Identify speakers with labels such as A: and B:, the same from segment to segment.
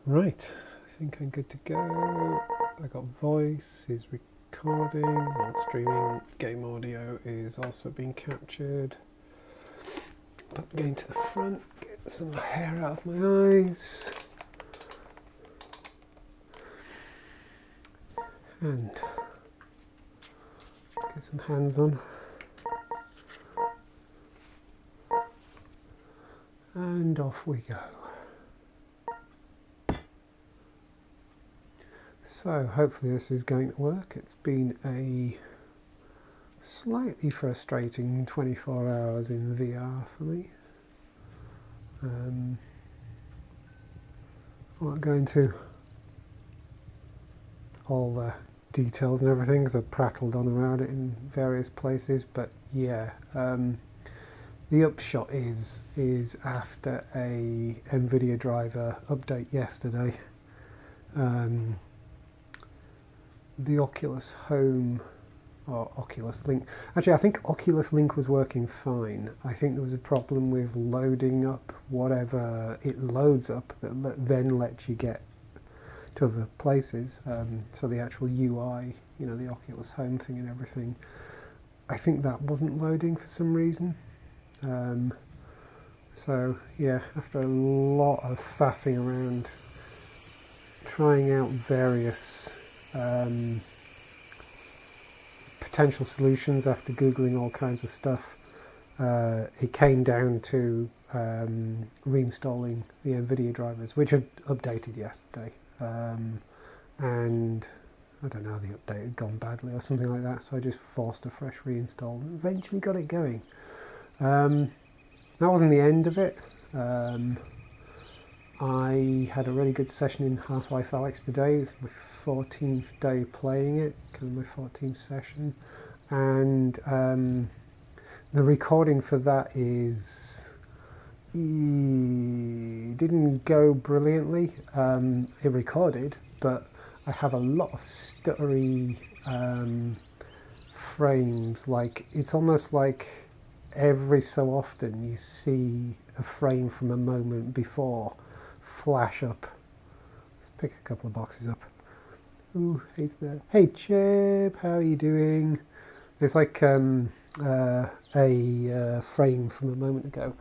A: Right, I think I'm good to go. I got voice is recording while streaming. Game audio is also being captured. But going to the front, get some hair out of my eyes. And get some hands on. And off we go. So hopefully this is going to work. It's been a slightly frustrating 24 hours in VR for me. I won't go into all the details and everything because I've prattled on about it in various places, but yeah, the upshot is after a NVIDIA driver update yesterday, the Oculus Home or Oculus Link. Actually, I think Oculus Link was working fine. I think there was a problem with loading up whatever it loads up that then lets you get to other places. So the actual UI, you know, the Oculus Home thing and everything, I think that wasn't loading for some reason. So yeah, after a lot of faffing around, trying out various potential solutions after Googling all kinds of stuff, it came down to reinstalling the NVIDIA drivers, which had updated yesterday. And I don't know, the update had gone badly or something like that, so I just forced a fresh reinstall and eventually got it going. That wasn't the end of it. I had a really good session in Half-Life Alyx today. It's my 14th day playing it, kind of my 14th session, and the recording for that didn't go brilliantly. It recorded, but I have a lot of stuttery frames. Like, it's almost like every so often you see a frame from a moment before flash up. Let's pick a couple of boxes up. Ooh, he's there. Hey Chip, how are you doing? It's like a frame from a moment ago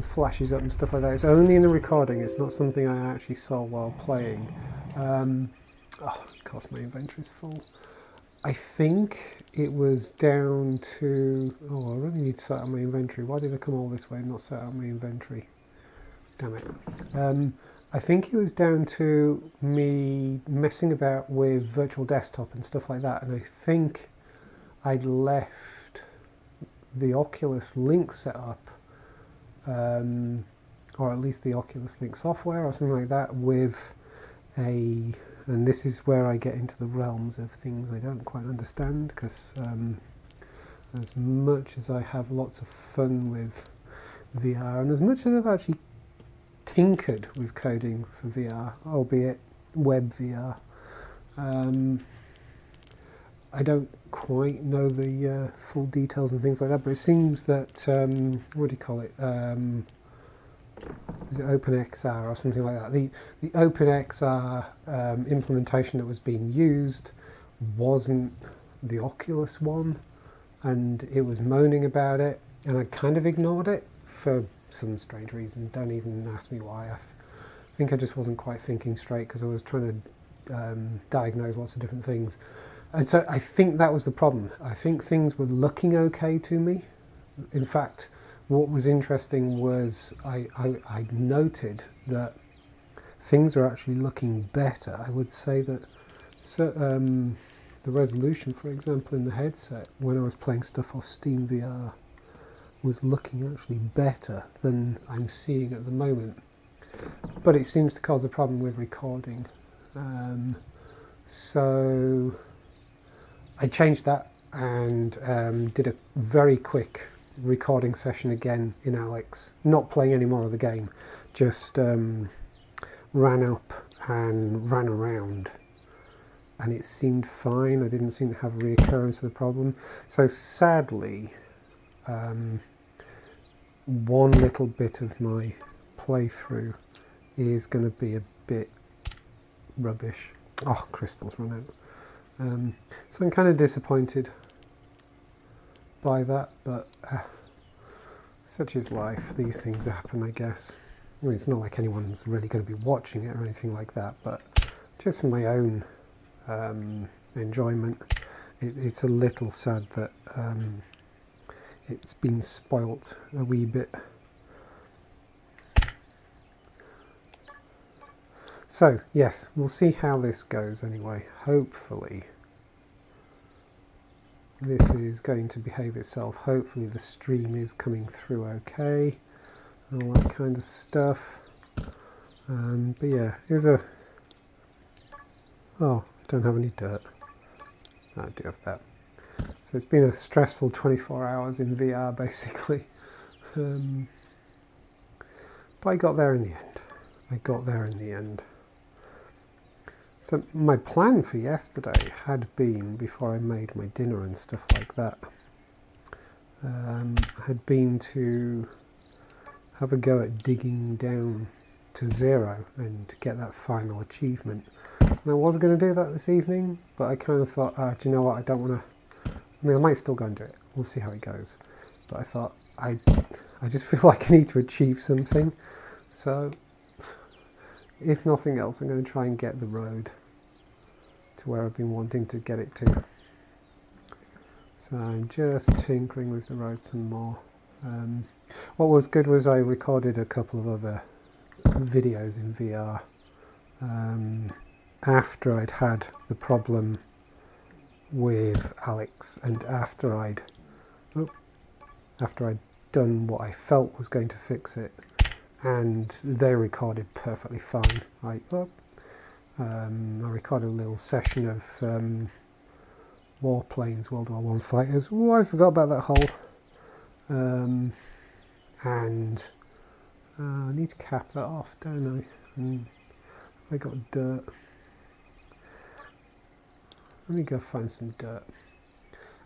A: flashes up and stuff like that. It's only in the recording, it's not something I actually saw while playing. Oh, of course my inventory's full. I think it was down to... Oh, I really need to set out my inventory. Why did I come all this way and not set out my inventory? Damn it. I think it was down to me messing about with virtual desktop and stuff like that, and I think I'd left the Oculus Link set up, or at least the Oculus Link software or something like that, with a... And this is where I get into the realms of things I don't quite understand, because as much as I have lots of fun with VR, and as much as I've actually tinkered with coding for VR, albeit web VR, I don't quite know the full details and things like that, but it seems that, what do you call it, is it OpenXR or something like that? The OpenXR implementation that was being used wasn't the Oculus one, and it was moaning about it, and I kind of ignored it for some strange reason. Don't even ask me why. I think I just wasn't quite thinking straight because I was trying to diagnose lots of different things. And so I think that was the problem. I think things were looking okay to me. In fact, what was interesting was I noted that things are actually looking better. I would say that the resolution, for example, in the headset, when I was playing stuff off Steam VR, was looking actually better than I'm seeing at the moment. But it seems to cause a problem with recording. So I changed that and did a very quick recording session again in Alyx, not playing any more of the game, just ran up and ran around, and it seemed fine. I didn't seem to have a reoccurrence of the problem. So sadly, one little bit of my playthrough is going to be a bit rubbish. Oh, crystals run out. So I'm kind of disappointed by that, but such is life. These things happen, I guess. I mean, it's not like anyone's really going to be watching it or anything like that, but just for my own enjoyment, it's a little sad that it's been spoilt a wee bit. So, yes, we'll see how this goes anyway. Hopefully this is going to behave itself. Hopefully the stream is coming through okay, and all that kind of stuff. But yeah, here's a... Oh, don't have any dirt. I do have that. So it's been a stressful 24 hours in VR, basically. But I got there in the end. So my plan for yesterday had been, before I made my dinner and stuff like that, had been to have a go at digging down to 0 and get that final achievement. And I was going to do that this evening, but I kind of thought, do you know what, I don't want to... I mean, I might still go and do it. We'll see how it goes. But I thought, I just feel like I need to achieve something. So, if nothing else, I'm going to try and get the road to where I've been wanting to get it to. So I'm just tinkering with the road some more. What was good was I recorded a couple of other videos in VR after I'd had the problem with Alex, and after I'd done what I felt was going to fix it, and they recorded perfectly fine. I recorded a little session of Warplanes World War I fighters. Oh, I forgot about that hole. And I need to cap that off, don't I? And I got dirt. Let me go find some dirt.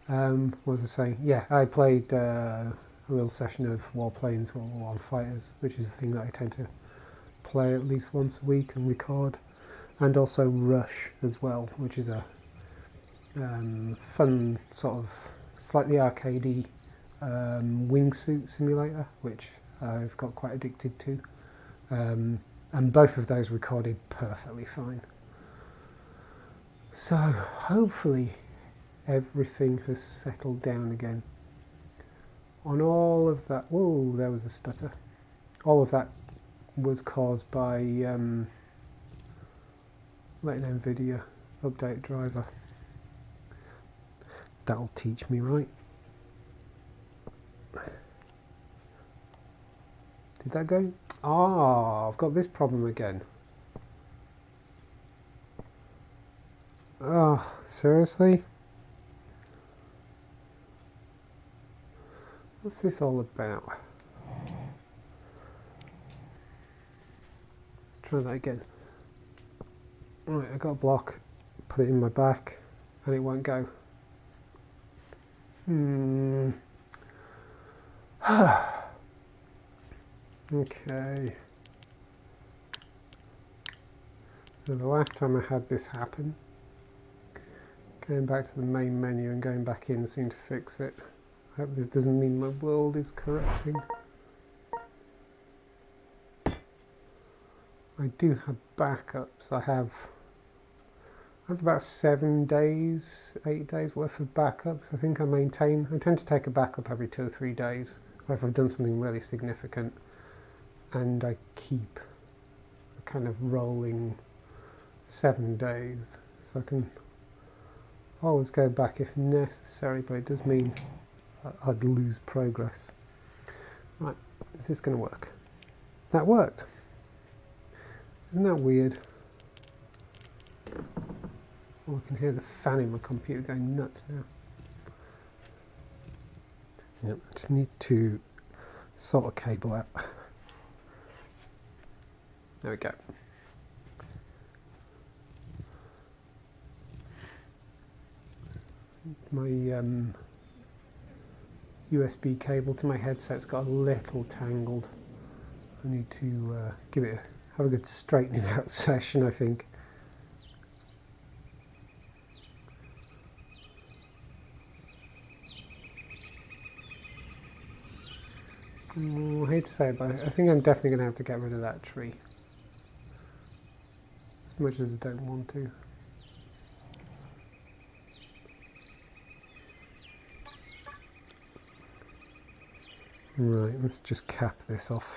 A: What was I saying? Yeah, I played a little session of Warplanes World War I fighters, which is the thing that I tend to play at least once a week and record. And also Rush as well, which is a fun sort of slightly arcadey wingsuit simulator, which I've got quite addicted to. And both of those recorded perfectly fine. So hopefully everything has settled down again. On all of that, whoa, there was a stutter. All of that was caused by letting NVIDIA update driver. That'll teach me, right? Did that go? Ah, I've got this problem again. Oh, seriously? What's this all about? Let's try that again. Right, I got a block, put it in my back, and it won't go. Okay. So the last time I had this happen, going back to the main menu and going back in seemed to fix it. I hope this doesn't mean my world is corrupting. I do have backups. I have about 7 days, 8 days worth of backups. I think I tend to take a backup every 2 or 3 days if I've done something really significant, and I keep a kind of rolling 7 days, so I can always go back if necessary, but it does mean I'd lose progress. Right, is this going to work? That worked. Isn't that weird? Oh, I can hear the fan in my computer going nuts now. Yep, I just need to sort a cable out. There we go. My USB cable to my headset's got a little tangled. I need to have a good straightening out session, I think. I hate to say it, but I think I'm definitely going to have to get rid of that tree. As much as I don't want to. Right, let's just cap this off.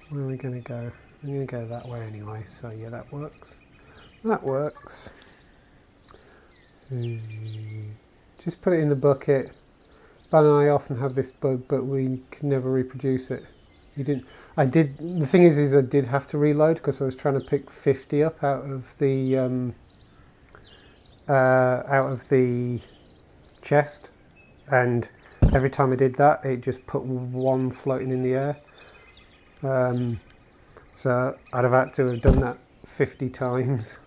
A: Where are we going to go? I'm going to go that way anyway, so yeah, that works. That works. Just put it in the bucket. Ben and I often have this bug, but we can never reproduce it. You didn't. I did. The thing is I did have to reload because I was trying to pick 50 up out of the chest, and every time I did that, it just put one floating in the air. So I'd have had to have done that 50 times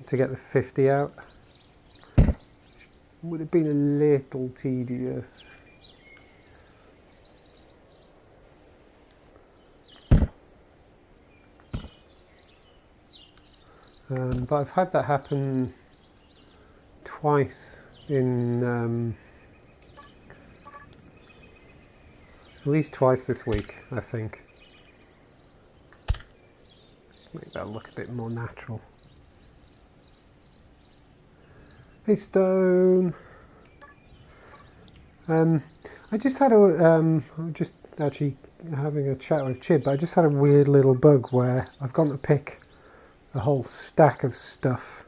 A: to get the 50 out. Would have been a little tedious. But I've had that happen twice in at least twice this week, I think. Just make that look a bit more natural. Hey Stone. I just had I'm just actually having a chat with Chib, but I just had a weird little bug where I've gone to pick a whole stack of stuff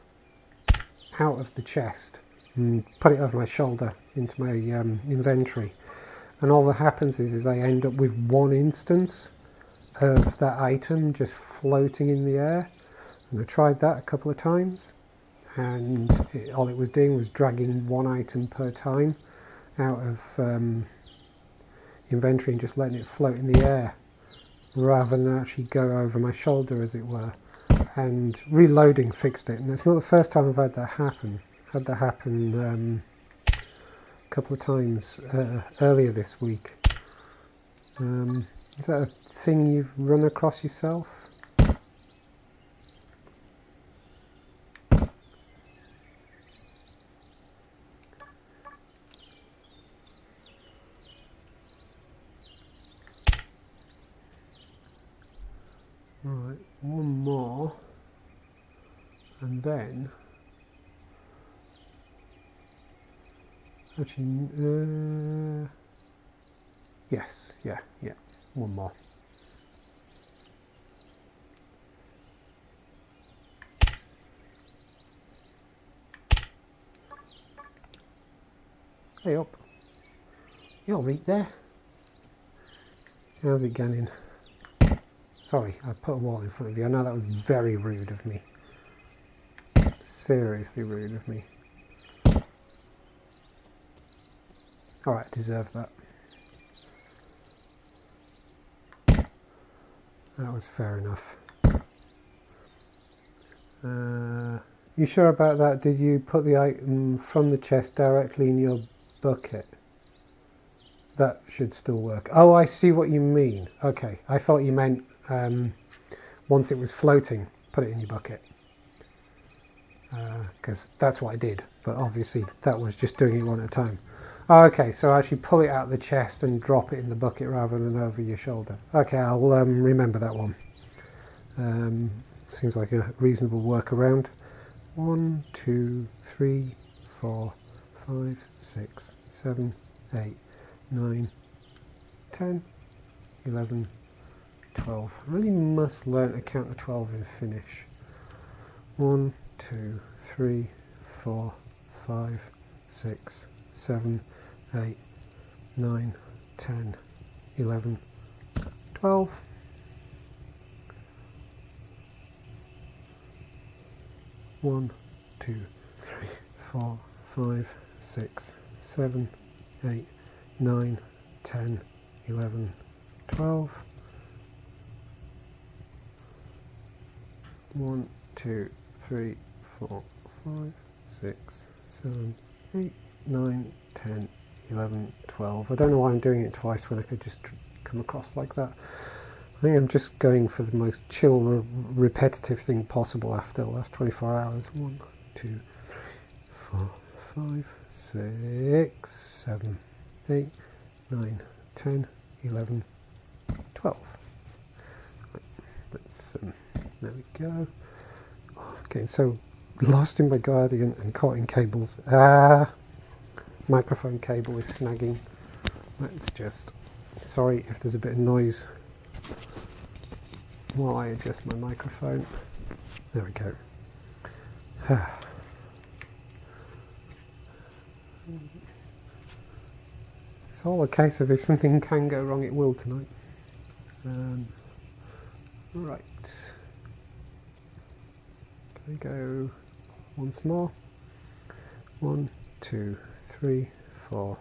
A: out of the chest and put it over my shoulder into my inventory, and all that happens is I end up with one instance of that item just floating in the air. And I tried that a couple of times, and all it was doing was dragging one item per time out of inventory and just letting it float in the air rather than actually go over my shoulder, as it were. And reloading fixed it, and it's not the first time I've had that happen. Had that happen a couple of times earlier this week. Is that a thing you've run across yourself? Right, one more, and then actually, yes, yeah, one more. Hey up, you're right there. How's it going? Sorry, I put a wall in front of you. I know that was very rude of me. Seriously rude of me. Alright, I deserve that. That was fair enough. You sure about that? Did you put the item from the chest directly in your bucket? That should still work. Oh, I see what you mean. Okay, I thought you meant once it was floating, put it in your bucket. Because that's what I did, but obviously that was just doing it one at a time. Oh, okay, so actually pull it out of the chest and drop it in the bucket rather than over your shoulder. Okay, I'll remember that one. Seems like a reasonable workaround. 1, 2, 3, 4, 5, 6, 7, 8, 9, 10, 11, 12. I really must learn to count to 12 and finish. 1, 2, 3, 4, 5, 6, 7, 8, 9, 10, 11, 12. One, 2, 3, 4, 5, 6, 7, 8, 9, 10, 11, 12. 1, 2, 3, 4, 5, 6, 7, 8, 9, 10, 11, 12. I don't know why I'm doing it twice when I could just come across like that. I think I'm just going for the most chill, repetitive thing possible after the last 24 hours. 1, 2, 4, 5, 6, 7, 8, 9, 10, 11, 12. Right, let's, there we go. Okay, so lost in my garden and caught in cables. Microphone cable is snagging. Let's just, sorry if there's a bit of noise while I adjust my microphone. There we go. It's all a case of if something can go wrong, it will tonight. Right. Can we go once more? 1, 2, 3, 4,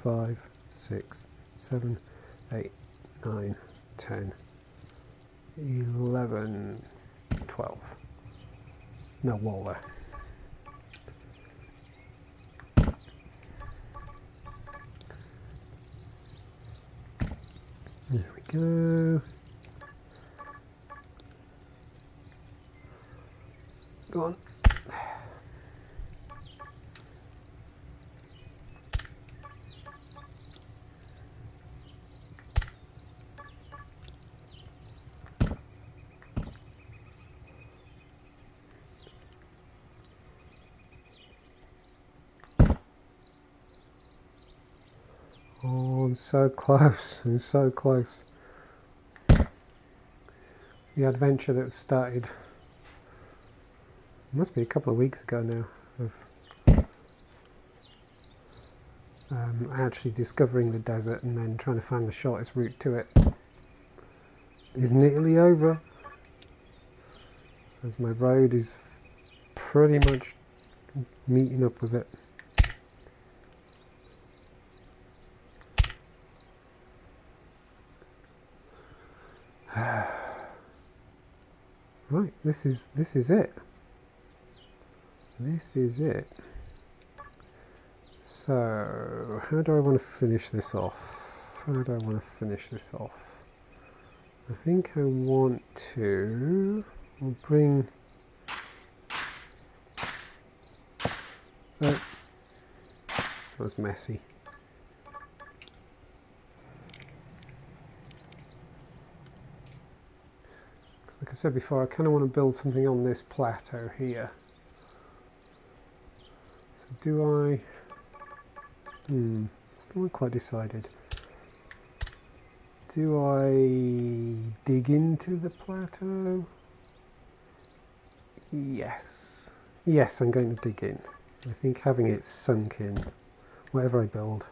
A: 5, 6, 7, 8, 9, 10, 11, 12. No wall there. There we go. Go on. Oh, I'm so close. I'm so close. The adventure that started, must be a couple of weeks ago now, of actually discovering the desert and then trying to find the shortest route to it, is nearly over, as my road is pretty much meeting up with it. Right, this is it. This is it. So, how do I want to finish this off? How do I want to finish this off? I think I want to, I'll bring, that was messy. Like I said before, I kind of want to build something on this plateau here. So do I... still not quite decided. Do I dig into the plateau? Yes. Yes, I'm going to dig in. I think having it sunk in, whatever I build,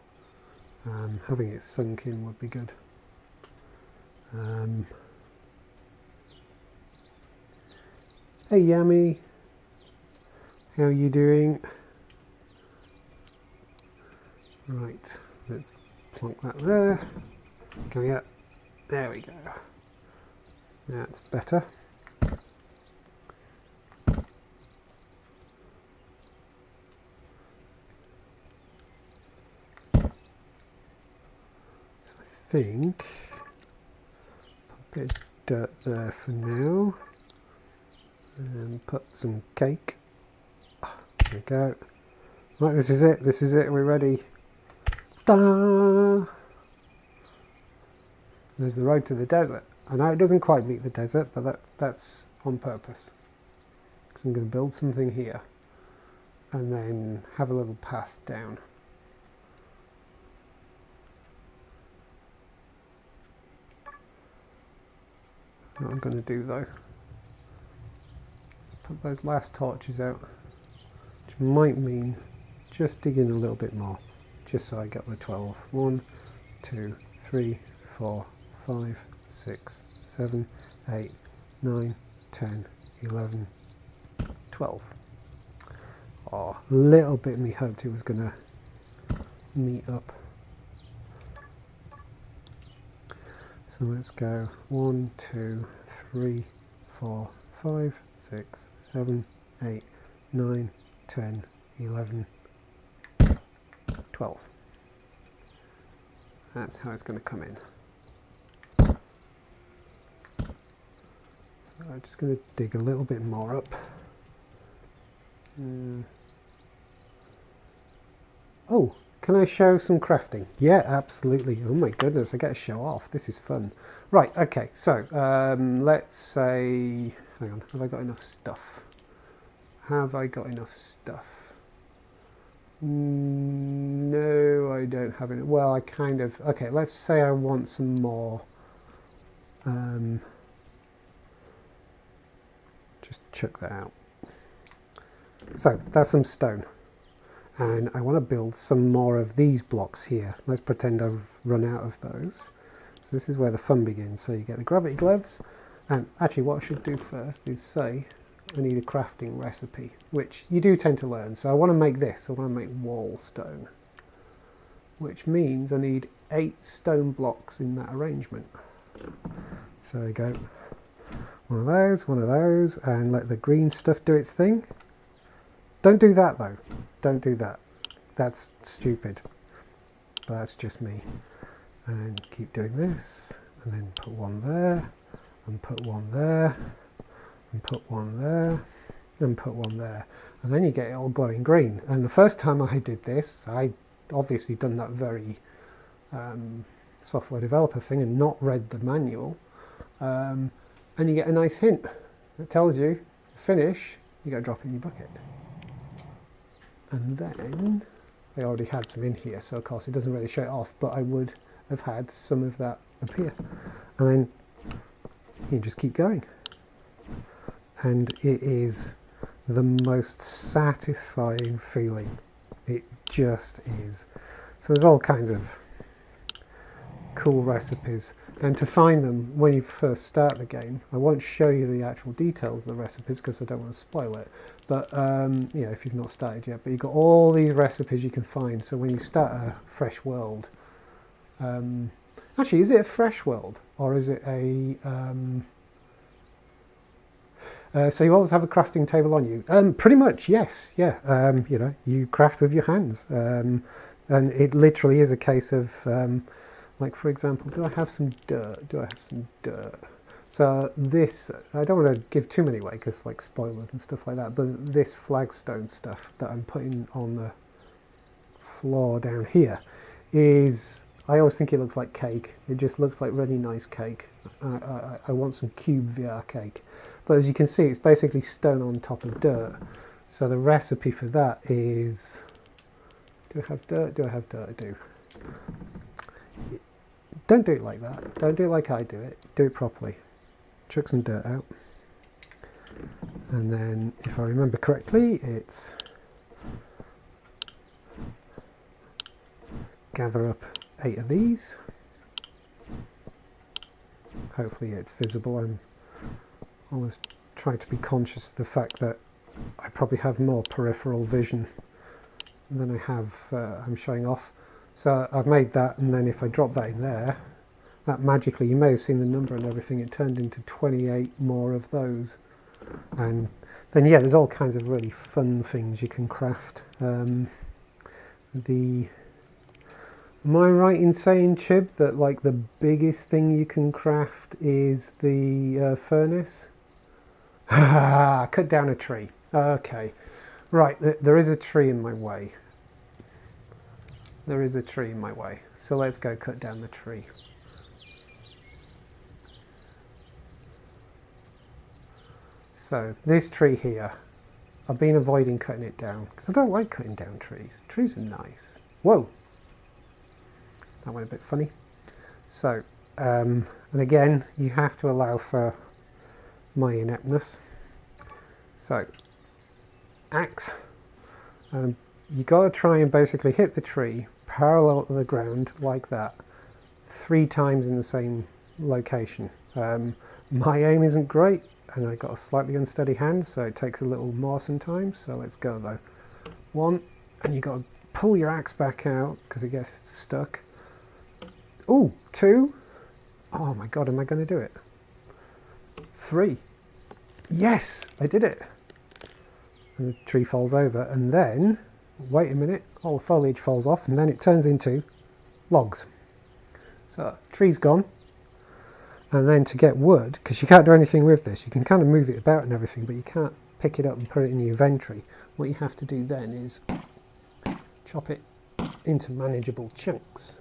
A: having it sunk in would be good. Hey Yummy, how are you doing? Right, let's plonk that there. Coming up, there we go. That's better. So I think put a bit of dirt there for now. And put some cake. There we go. Right, this is it. This is it. We're ready. Ta-da! There's the road to the desert. I know it doesn't quite meet the desert, but that's on purpose. Because I'm going to build something here and then have a little path down. What I'm going to do though, put those last torches out, which might mean just dig in a little bit more, just so I get the 12. 1, 2, 3, 4, 5, 6, 7, 8, 9, 10, 11, 12. Oh, a little bit of me hoped it was going to meet up. So let's go 1, 2, 3, 4, 5, 6, 7, 8, 9, 10, 11, 12. That's how it's going to come in. So I'm just going to dig a little bit more up. Oh, can I show some crafting? Yeah, absolutely. Oh my goodness, I get to show off. This is fun. Right, okay, so let's say, hang on, have I got enough stuff? Have I got enough stuff? No, I don't have it. Well, I kind of, okay, let's say I want some more. Just chuck that out. So that's some stone. And I want to build some more of these blocks here. Let's pretend I've run out of those. So this is where the fun begins. So you get the gravity gloves. And actually what I should do first is say I need a crafting recipe, which you do tend to learn. So I want to make this. I want to make wall stone, which means I need 8 stone blocks in that arrangement. So I go one of those, and let the green stuff do its thing. Don't do that though. Don't do that. That's stupid. But that's just me. And keep doing this, and then put one there, and put one there, and put one there, and put one there. And then you get it all glowing green. And the first time I did this, I obviously done that very software developer thing and not read the manual. And you get a nice hint that tells you, finish, you got to drop it in your bucket. And then, I already had some in here, so of course it doesn't really show it off, but I would have had some of that appear. And then you just keep going. And it is the most satisfying feeling. It just is. So there's all kinds of cool recipes. And to find them when you first start the game, I won't show you the actual details of the recipes because I don't want to spoil it. But you know, if you've not started yet, but you've got all these recipes you can find. So when you start a fresh world, actually, is it a fresh world or is it a? So you always have a crafting table on you. Pretty much, yes, yeah. You know, you craft with your hands, and it literally is a case of. Like for example, do I have some dirt? Do I have some dirt? So this, I don't want to give too many away because like spoilers and stuff like that, but this flagstone stuff that I'm putting on the floor down here is, I always think it looks like cake. It just looks like really nice cake. I want some cyubeVR cake. But as you can see, it's basically stone on top of dirt. So the recipe for that is, do I have dirt? Do I have dirt? I do. Don't do it like that. Don't do it like I do it. Do it properly. Chuck some dirt out. And then, if I remember correctly, it's gather up 8 of these. Hopefully it's visible. I'm always trying to be conscious of the fact that I probably have more peripheral vision than I have I'm showing off. So I've made that, and then if I drop that in there, that magically, you may have seen the number and everything, it turned into 28 more of those. And then yeah, there's all kinds of really fun things you can craft. Am I right in saying, Chib, that like the biggest thing you can craft is the furnace? Cut down a tree. Okay, right, there is a tree in my way. There is a tree in my way, so let's go cut down the tree. So this tree here, I've been avoiding cutting it down because I don't like cutting down trees. Trees are nice. Whoa, that went a bit funny. So, and again, you have to allow for my ineptness. So, axe. You got to try and basically hit the tree parallel to the ground like that 3 times in the same location. My aim isn't great and I got a slightly unsteady hand, so it takes a little more sometimes. So let's go though. 1, and you got to pull your axe back out because it gets stuck. Ooh, 2. Oh my god, am I going to do it? 3. Yes, I did it. and the tree falls over, and then, wait a minute, all the foliage falls off, and then it turns into logs. So, tree's gone. And then to get wood, because you can't do anything with this, you can kind of move it about and everything, but you can't pick it up and put it in your inventory. What you have to do then is chop it into manageable chunks,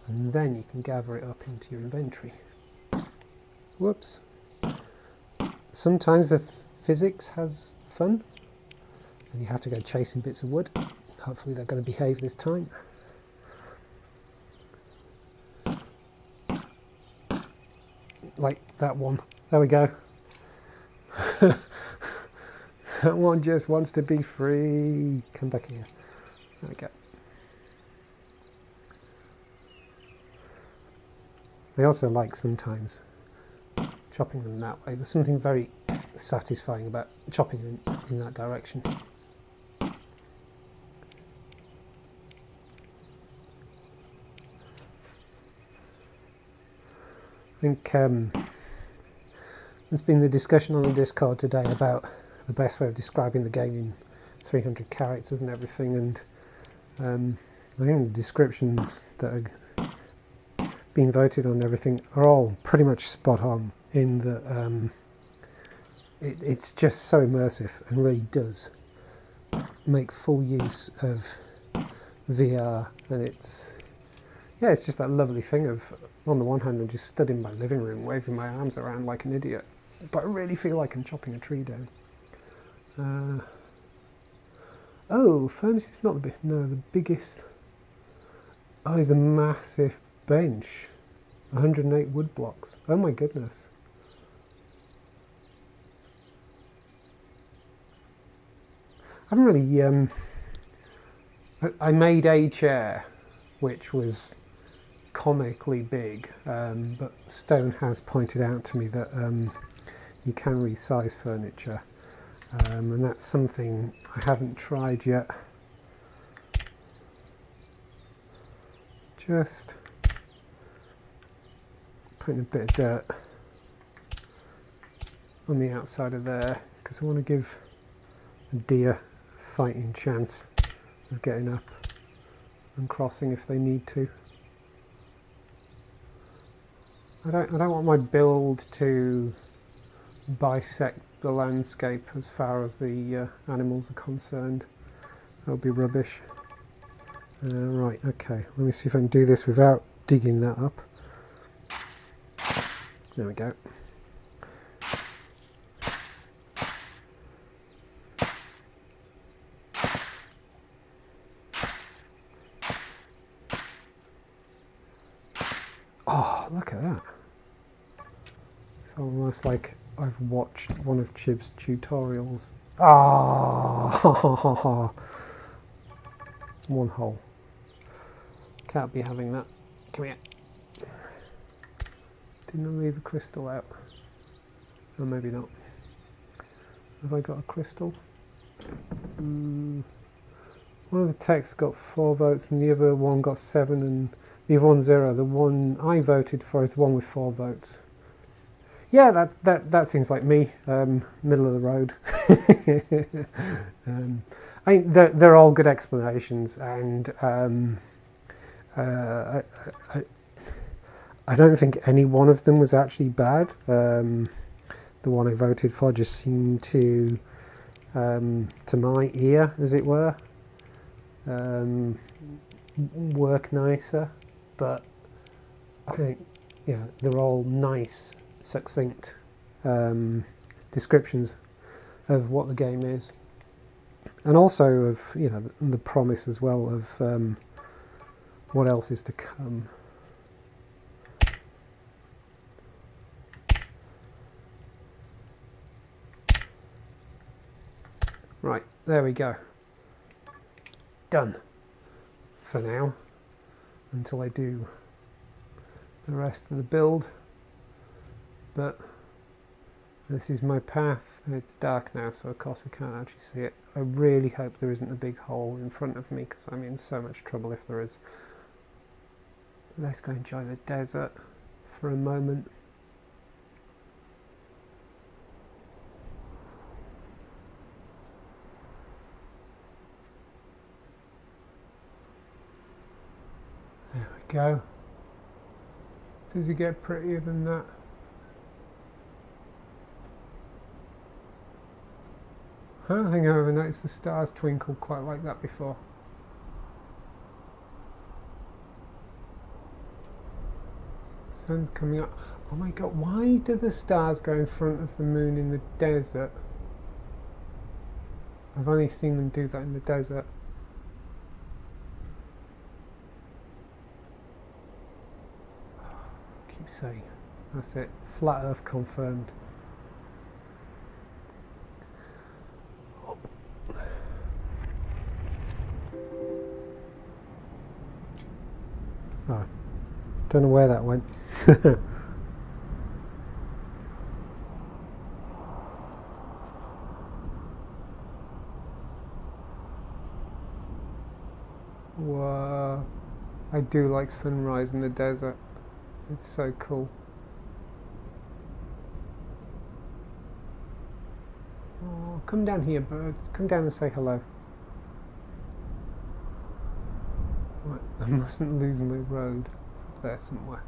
A: and then you can gather it up into your inventory. Whoops. Sometimes the physics has fun, and you have to go chasing bits of wood. Hopefully they're going to behave this time. Like that one. There we go. That one just wants to be free. Come back here. There we go. I also like sometimes chopping them that way. There's something very satisfying about chopping in that direction. I think there's been the discussion on the Discord today about the best way of describing the game in 300 characters and everything, and I think the descriptions that are being voted on and everything are all pretty much spot on, in that it's just so immersive and really does make full use of VR, and it's just that lovely thing of, on the one hand, I'm just stood in my living room waving my arms around like an idiot, but I really feel like I'm chopping a tree down. Oh, furnace is not the the biggest. Oh, it's a massive bench. 108 wood blocks. Oh my goodness. I haven't really, I made a chair which was comically big, but Stone has pointed out to me that you can resize furniture, and that's something I haven't tried yet. Just putting a bit of dirt on the outside of there, because I want to give a deer a fighting chance of getting up and crossing if they need to. I don't want my build to bisect the landscape as far as the animals are concerned. That would be rubbish. Right, okay, let me see if I can do this without digging that up. There we go. Oh, look at that. It's almost like I've watched one of Chib's tutorials. Ah, one hole. Can't be having that. Come here. Didn't I leave a crystal out? Or maybe not. Have I got a crystal? One of the texts got 4 votes and the other one got 7 and the other one 0. The one I voted for is the one with 4 votes. Yeah, that seems like me. Middle of the road. I mean, they're all good explanations, and I don't think any one of them was actually bad. The one I voted for just seemed to my ear, as it were, work nicer. But I think, they're all nice, succinct descriptions of what the game is, and also of the promise as well of what else is to come. Right, there we go. Done for now, until I do the rest of the build. But this is my path. It's dark now, so of course we can't actually see it. I really hope there isn't a big hole in front of me, because I'm in so much trouble if there is. Let's go enjoy the desert for a moment. go. Does it get prettier than that? I don't think I've ever noticed the stars twinkle quite like that before. Sun's coming up. Oh my god, why do the stars go in front of the moon in the desert? I've only seen them do that in the desert. Keep saying. That's it. Flat Earth confirmed. Oh, don't know where that went. Wow, I do like sunrise in the desert. It's so cool. Oh, come down here, birds. Come down and say hello. Right, I mustn't lose my road. It's up there somewhere.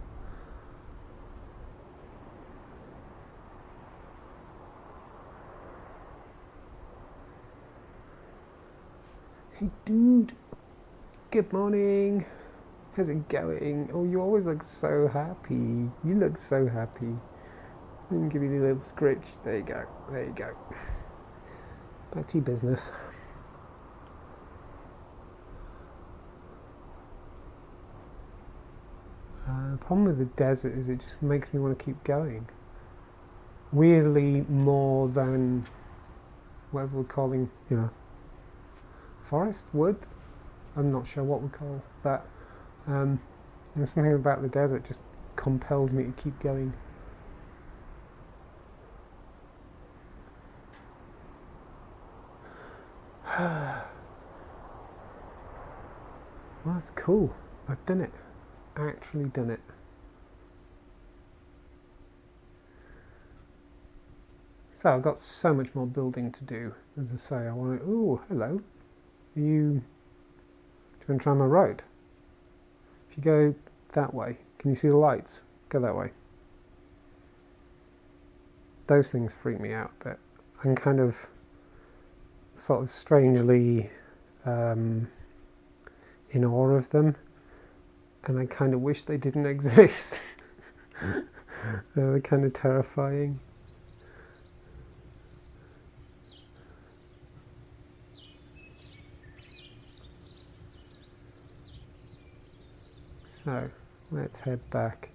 A: Hey dude, good morning. How's it going? Oh, you always look so happy. You look so happy. Let me give you a little scritch. There you go. There you go. Back to your business. The problem with the desert is it just makes me want to keep going. Weirdly, more than whatever we're calling, you know, forest, wood. I'm not sure what we call that. There's something about the desert just compels me to keep going. Well, that's cool. I've done it. Actually done it. So I've got so much more building to do. As I say, I want to... Ooh, hello. Do you want to try my road? If you go that way, can you see the lights? Go that way. Those things freak me out, but I'm kind of sort of strangely in awe of them, and I kind of wish they didn't exist. They're kind of terrifying. So, let's head back.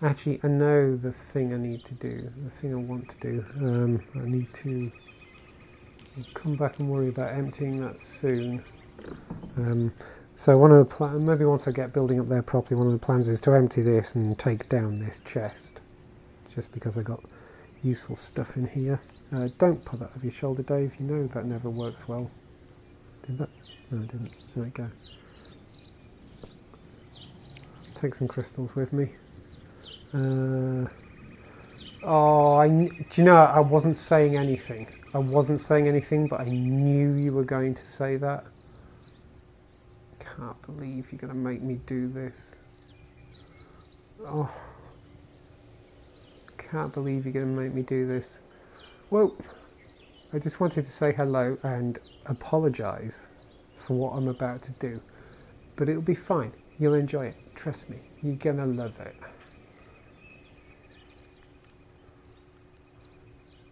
A: Actually, I know the thing I need to do, the thing I want to do. I need to come back and worry about emptying that soon. So one of the plans, maybe once I get building up there properly, one of the plans is to empty this and take down this chest. Just because I got useful stuff in here. Don't put that over your shoulder, Dave. You know that never works well. Did that? No, it didn't. There we go. Take some crystals with me. Do you know, I wasn't saying anything. I wasn't saying anything, but I knew you were going to say that. Can't believe you're going to make me do this. Oh. Can't believe you're going to make me do this. Well, I just wanted to say hello and apologise for what I'm about to do. But it'll be fine. You'll enjoy it. Trust me. You're going to love it.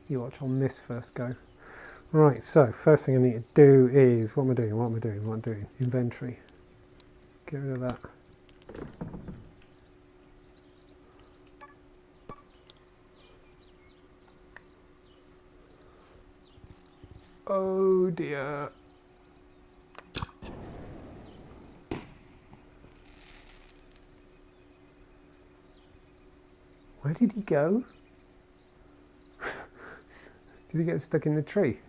A: You watch on this first go. Right, so first thing I need to do is, what am I doing? Inventory. Get rid of that. Oh dear. Where did he go? Did he get stuck in the tree?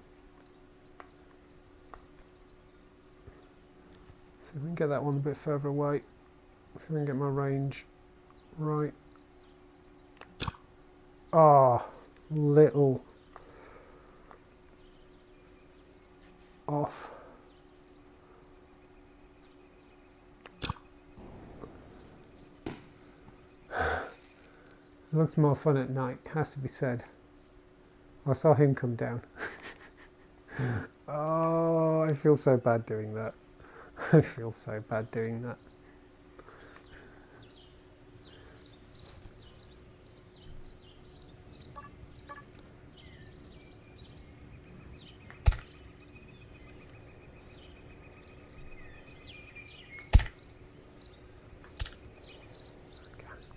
A: So we can get that one a bit further away. So we can get my range right. Ah, little off. It looks more fun at night, has to be said. I saw him come down. Oh, I feel so bad doing that. I feel so bad doing that.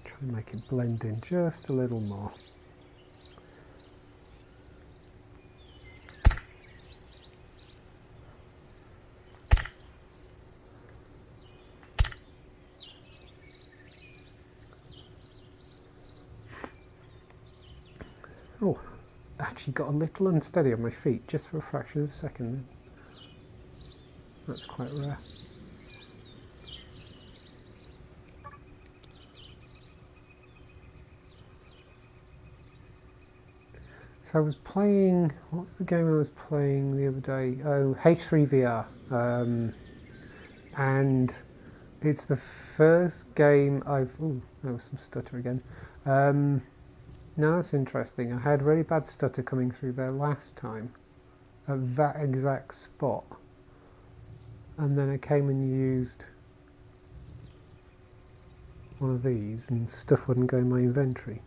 A: Try and make it blend in just a little more. Oh, actually got a little unsteady on my feet just for a fraction of a second. That's quite rare. So I was playing, what was the game I was playing the other day? Oh, H3VR. And it's the first game I've, ooh, there was some stutter again. No, that's interesting. I had really bad stutter coming through there last time at that exact spot. And then I came and used one of these and stuff wouldn't go in my inventory.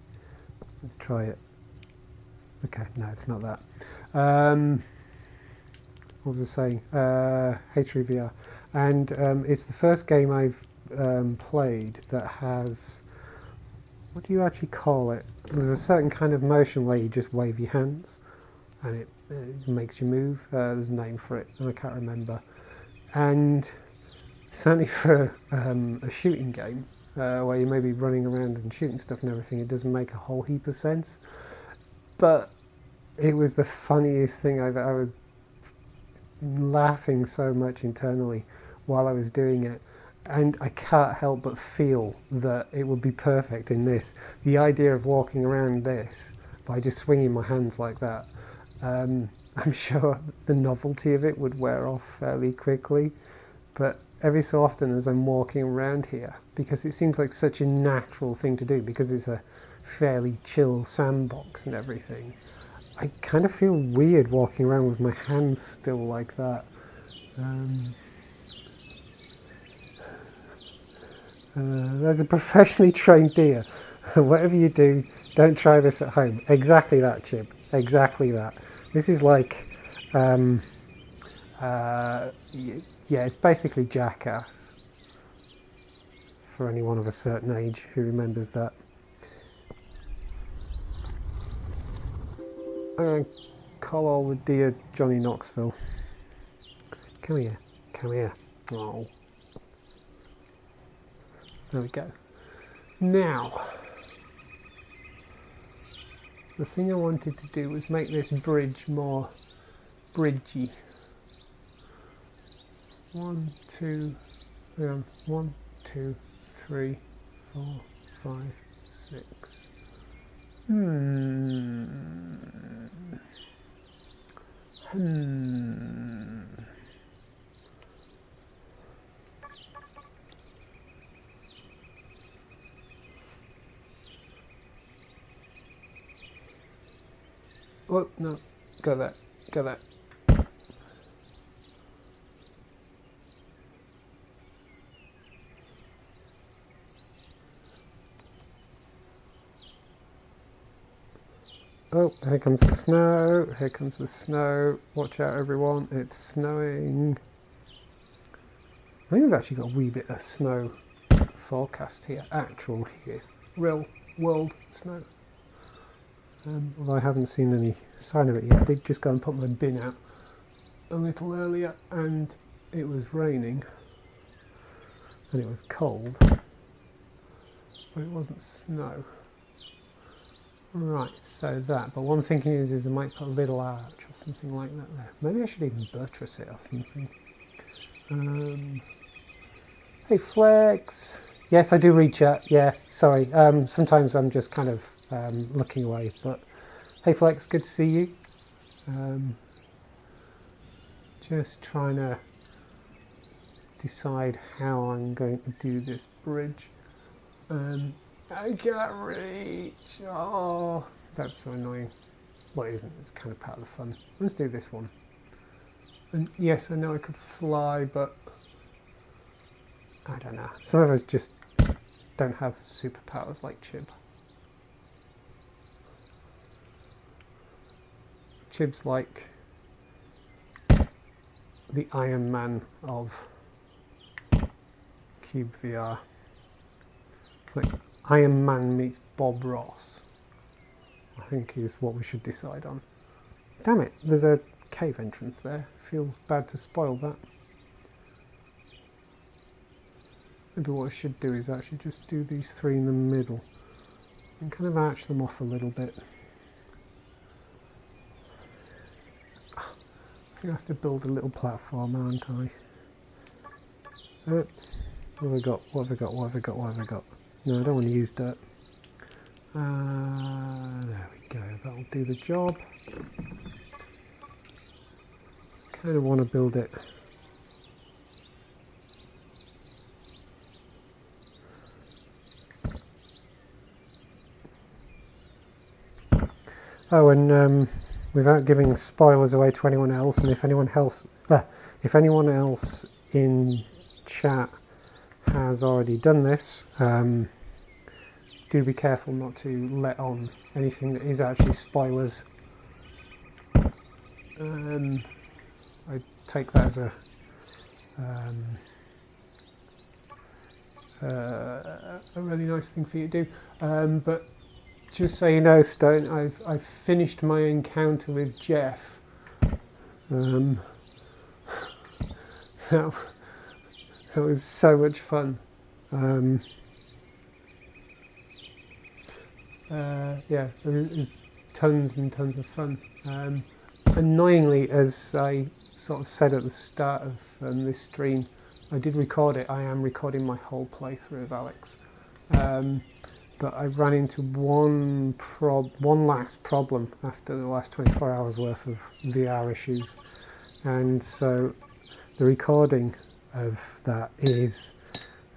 A: Let's try it. Okay, no, it's not that. What was I saying? H3VR. And it's the first game I've played that has, what do you actually call it? There's a certain kind of motion where you just wave your hands and it makes you move. There's a name for it and I can't remember. And certainly for a shooting game where you may be running around and shooting stuff and everything, it doesn't make a whole heap of sense. But it was the funniest thing. I was laughing so much internally while I was doing it. And I can't help but feel that it would be perfect in this. The idea of walking around this by just swinging my hands like that, I'm sure the novelty of it would wear off fairly quickly. But every so often as I'm walking around here, because it seems like such a natural thing to do, because it's a fairly chill sandbox and everything, I kind of feel weird walking around with my hands still like that. There's a professionally trained deer. Whatever you do, don't try this at home. Exactly that, Chib. Exactly that. This is like, yeah, it's basically Jackass. For anyone of a certain age who remembers that. I'm going to call all the deer Johnny Knoxville. Come here. Come here. Oh. There we go. Now, the thing I wanted to do was make this bridge more bridgey. 1, 2, 1, 2, 3, 4, 5, 6. Oh, no, go there, go there. Oh, here comes the snow, here comes the snow. Watch out everyone, it's snowing. I think we've actually got a wee bit of snow forecast here, actual here, real world snow. Although I haven't seen any sign of it yet. I did just go and put my bin out a little earlier and it was raining and it was cold, but it wasn't snow. Right, so that, but one thinking is I might put a little arch or something like that there. Maybe I should even buttress it or something. Hey Flex! Yes, I do read chat, yeah, sorry. Sometimes I'm just kind of looking away, but hey Flex, good to see you. Just trying to decide how I'm going to do this bridge. I can't reach. Oh, that's so annoying. Well, it isn't. It's kind of part of the fun. Let's do this one. And yes, I know I could fly, but I don't know. Some of us just don't have superpowers like Chib. Chib's like the Iron Man of cyubeVR. It's like Iron Man meets Bob Ross, I think is what we should decide on. Damn it, there's a cave entrance there. Feels bad to spoil that. Maybe what I should do is actually just do these three in the middle and kind of arch them off a little bit. I'm going to have to build a little platform, aren't I? What have I got? What have I got? What have I got? What have I got? No, I don't want to use dirt. There we go. That'll do the job. Kind of want to build it. Oh, and without giving spoilers away to anyone else, and if anyone else in chat has already done this, do be careful not to let on anything that is actually spoilers. I take that as a really nice thing for you to do. But just so you know, Stone, I've finished my encounter with Jeff. That was so much fun. Yeah, it was tons and tons of fun. Annoyingly, as I sort of said at the start of this stream, I did record it. I am recording my whole playthrough of Alex. But I ran into one last problem after the last 24 hours worth of VR issues. And so the recording of that is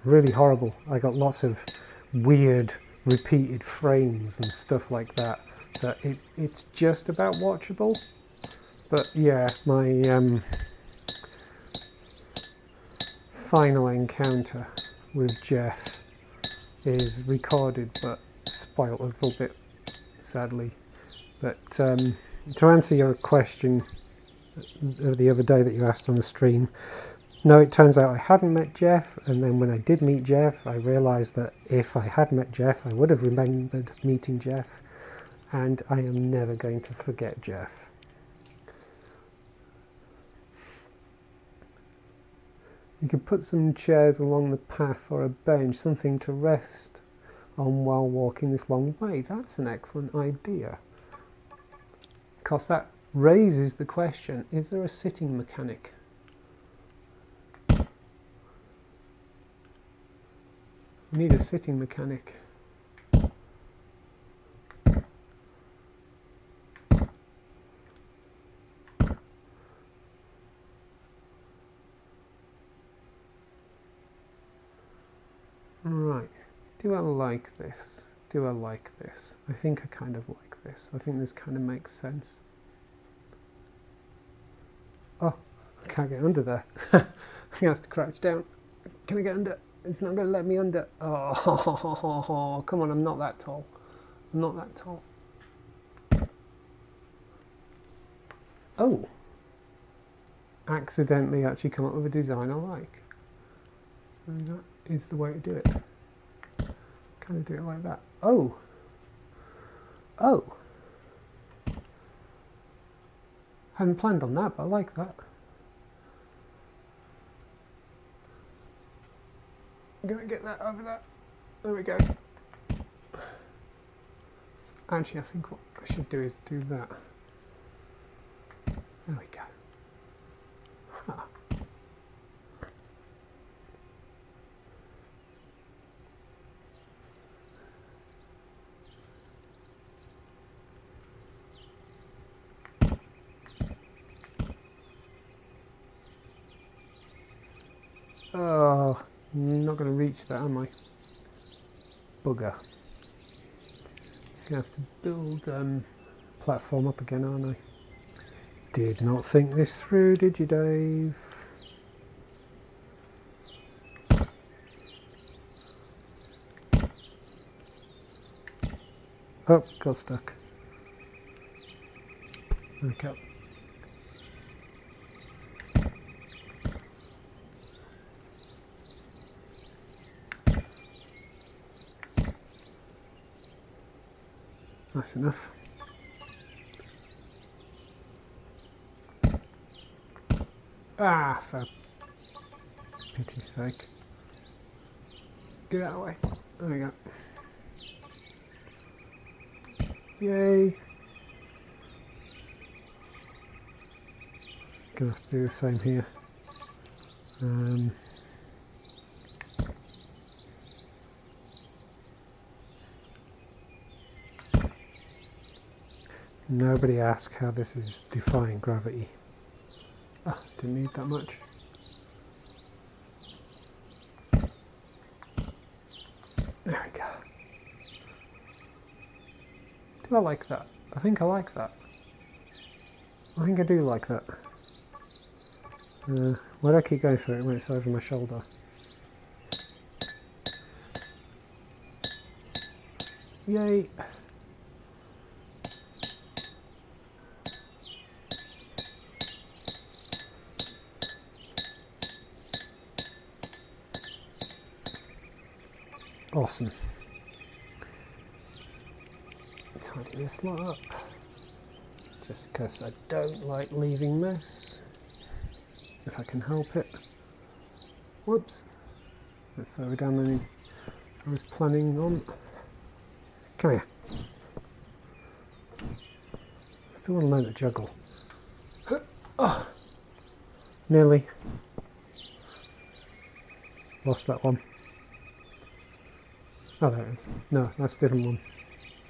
A: really horrible. I got lots of weird repeated frames and stuff like that. So it's just about watchable. But yeah, my final encounter with Jeff is recorded but spoiled a little bit, sadly. But to answer your question the other day that you asked on the stream, no, it turns out I hadn't met Jeff, and then when I did meet Jeff, I realised that if I had met Jeff, I would have remembered meeting Jeff, and I am never going to forget Jeff. You could put some chairs along the path or a bench, something to rest on while walking this long way. That's an excellent idea. Because that raises the question, is there a sitting mechanic? We need a sitting mechanic. Right, do I like this? Do I like this? I think I kind of like this. I think this kind of makes sense. Oh, I can't get under there. I'm going to have to crouch down. Can I get under? It's not going to let me under. Oh, come on, I'm not that tall. I'm not that tall. Oh. Accidentally actually come up with a design I like. And that is the way to do it. Kind of do it like that. Oh. Oh. Hadn't planned on that, but I like that. I'm going to get that over there. There we go. Actually, I think what I should do is do that. There we go. Huh. Oh, I'm not going to reach that, am I? Bugger. Gonna have to build platform up again, aren't I? Did not think this through, did you, Dave? Oh, got stuck. Okay. That's enough. Ah, for pity's sake. Get out of the way. There we go. Yay. Gonna have to do the same here. Nobody asked how this is defying gravity. Ah, didn't need that much. There we go. Do I like that? I think I like that. I think I do like that. Why do I keep going through it when it's over my shoulder? Yay! Awesome. Tidy this lot up, just because I don't like leaving mess, if I can help it. Whoops, a bit further down than I was planning on. Come here. Still want to learn to juggle. Oh, nearly. Lost that one. Oh, there it is. No, that's a different one.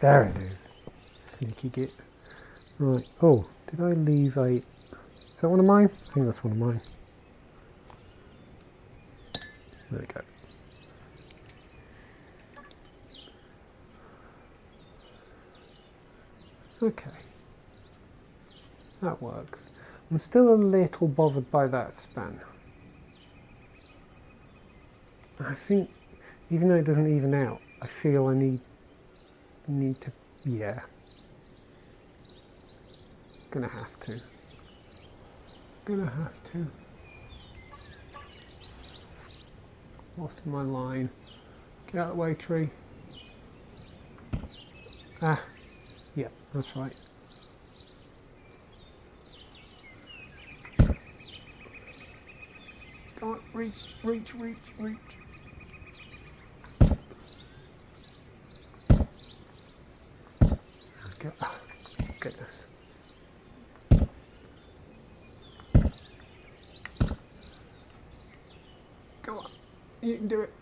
A: There it is. Sneaky git. Right. Oh, did I leave a... Is that one of mine? I think that's one of mine. There we go. Okay. That works. I'm still a little bothered by that span. I think, even though it doesn't even out, I feel I need to, yeah. Gonna have to. Lost my line. Get out of the way, tree. Ah, yeah, that's right. Come on, reach. Okay. Ah, goodness. Go on, you can do it.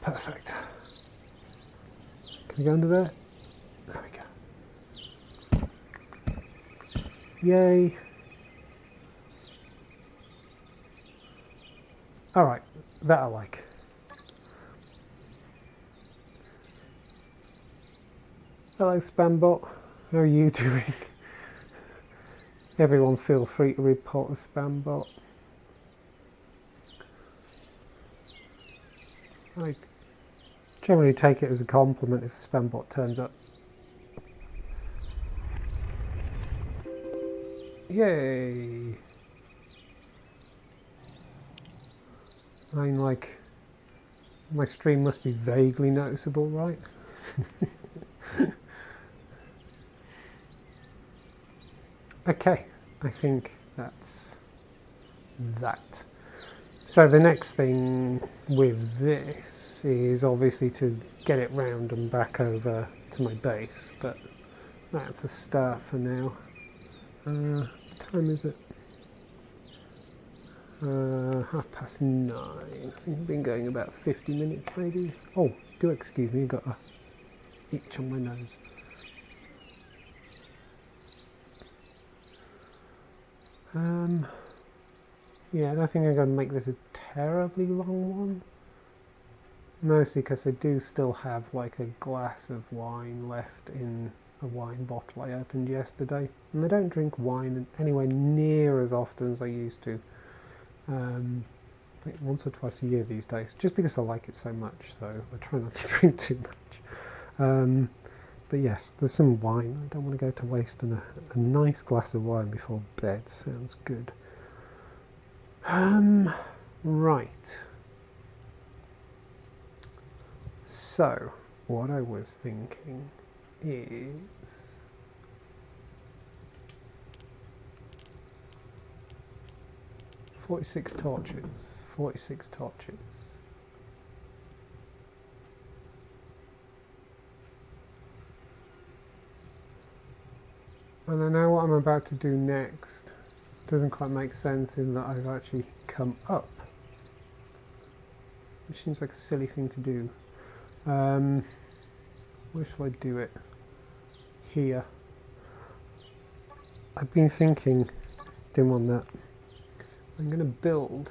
A: Perfect. Can I go under there? There we go. Yay. Alright, that I like. Hello Spambot, how are you doing? Everyone feel free to report a Spambot. I generally take it as a compliment if a Spambot turns up. Yay! I mean, like, my stream must be vaguely noticeable, right? Okay, I think that's that. So the next thing with this is obviously to get it round and back over to my base, but that's a start for now. What time is it? 9:30. I think I've been going about 50 minutes maybe. Oh, do excuse me, I've got a itch on my nose. Yeah, I don't think I'm going to make this a terribly long one. mostly because I do still have like a glass of wine left in a wine bottle I opened yesterday, and I don't drink wine anywhere near as often as I used to. Like once or twice a year these days, just because I like it so much, so I try not to drink too much. But yes, there's some wine. I don't want to go to waste, and a nice glass of wine before bed sounds good. Right. So, what I was thinking is... 46 torches. 46 torches. And I know what I'm about to do next doesn't quite make sense in that I've actually come up, which seems like a silly thing to do. Where shall I do it? Here. I've been thinking, didn't want that. I'm going to build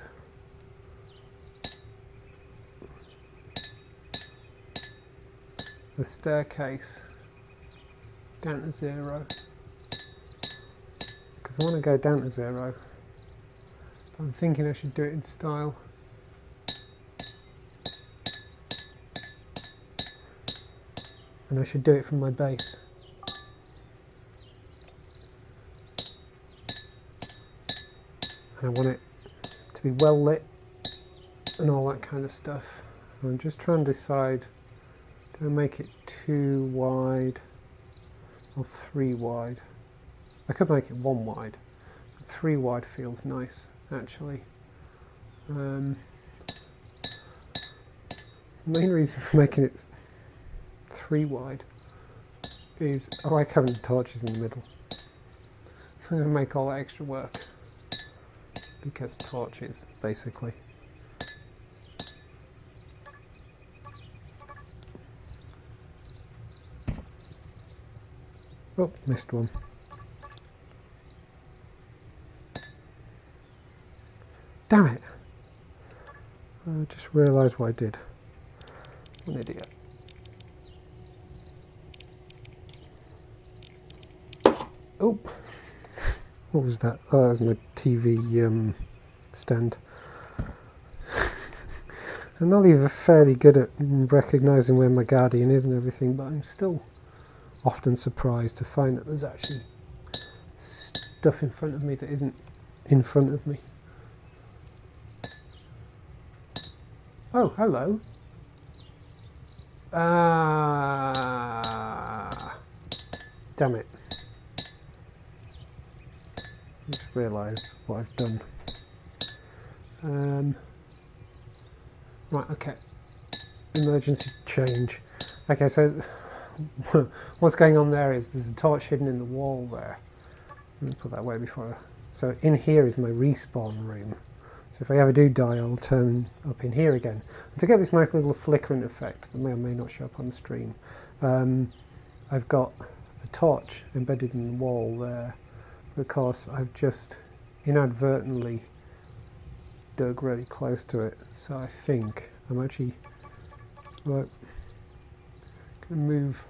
A: the staircase down to 0. Because I want to go down to 0. But I'm thinking I should do it in style. And I should do it from my base. And I want it to be well lit and all that kind of stuff. I'm just trying to decide, do I make it 2 wide or 3 wide? I could make it 1 wide. 3 wide feels nice, actually. The main reason for making it 3 wide is I like having the torches in the middle. I'm going to make all that extra work because torches, basically. Oh, missed one. Damn it! I just realised what I did. What an idiot. Oh! What was that? Oh, that was my TV stand. I'm not even fairly good at recognising where my guardian is and everything, but I'm still often surprised to find that there's actually stuff in front of me that isn't in front of me. Oh, hello. Damn it. Just realised what I've done. Right, okay. Emergency change. Okay, so what's going on there is there's a torch hidden in the wall there. Let me put that away before. So in here is my respawn room. So if I ever do die, I'll turn up in here again. And to get this nice little flickering effect that may or may not show up on the stream, I've got a torch embedded in the wall there because I've just inadvertently dug really close to it. So I think I'm actually going to move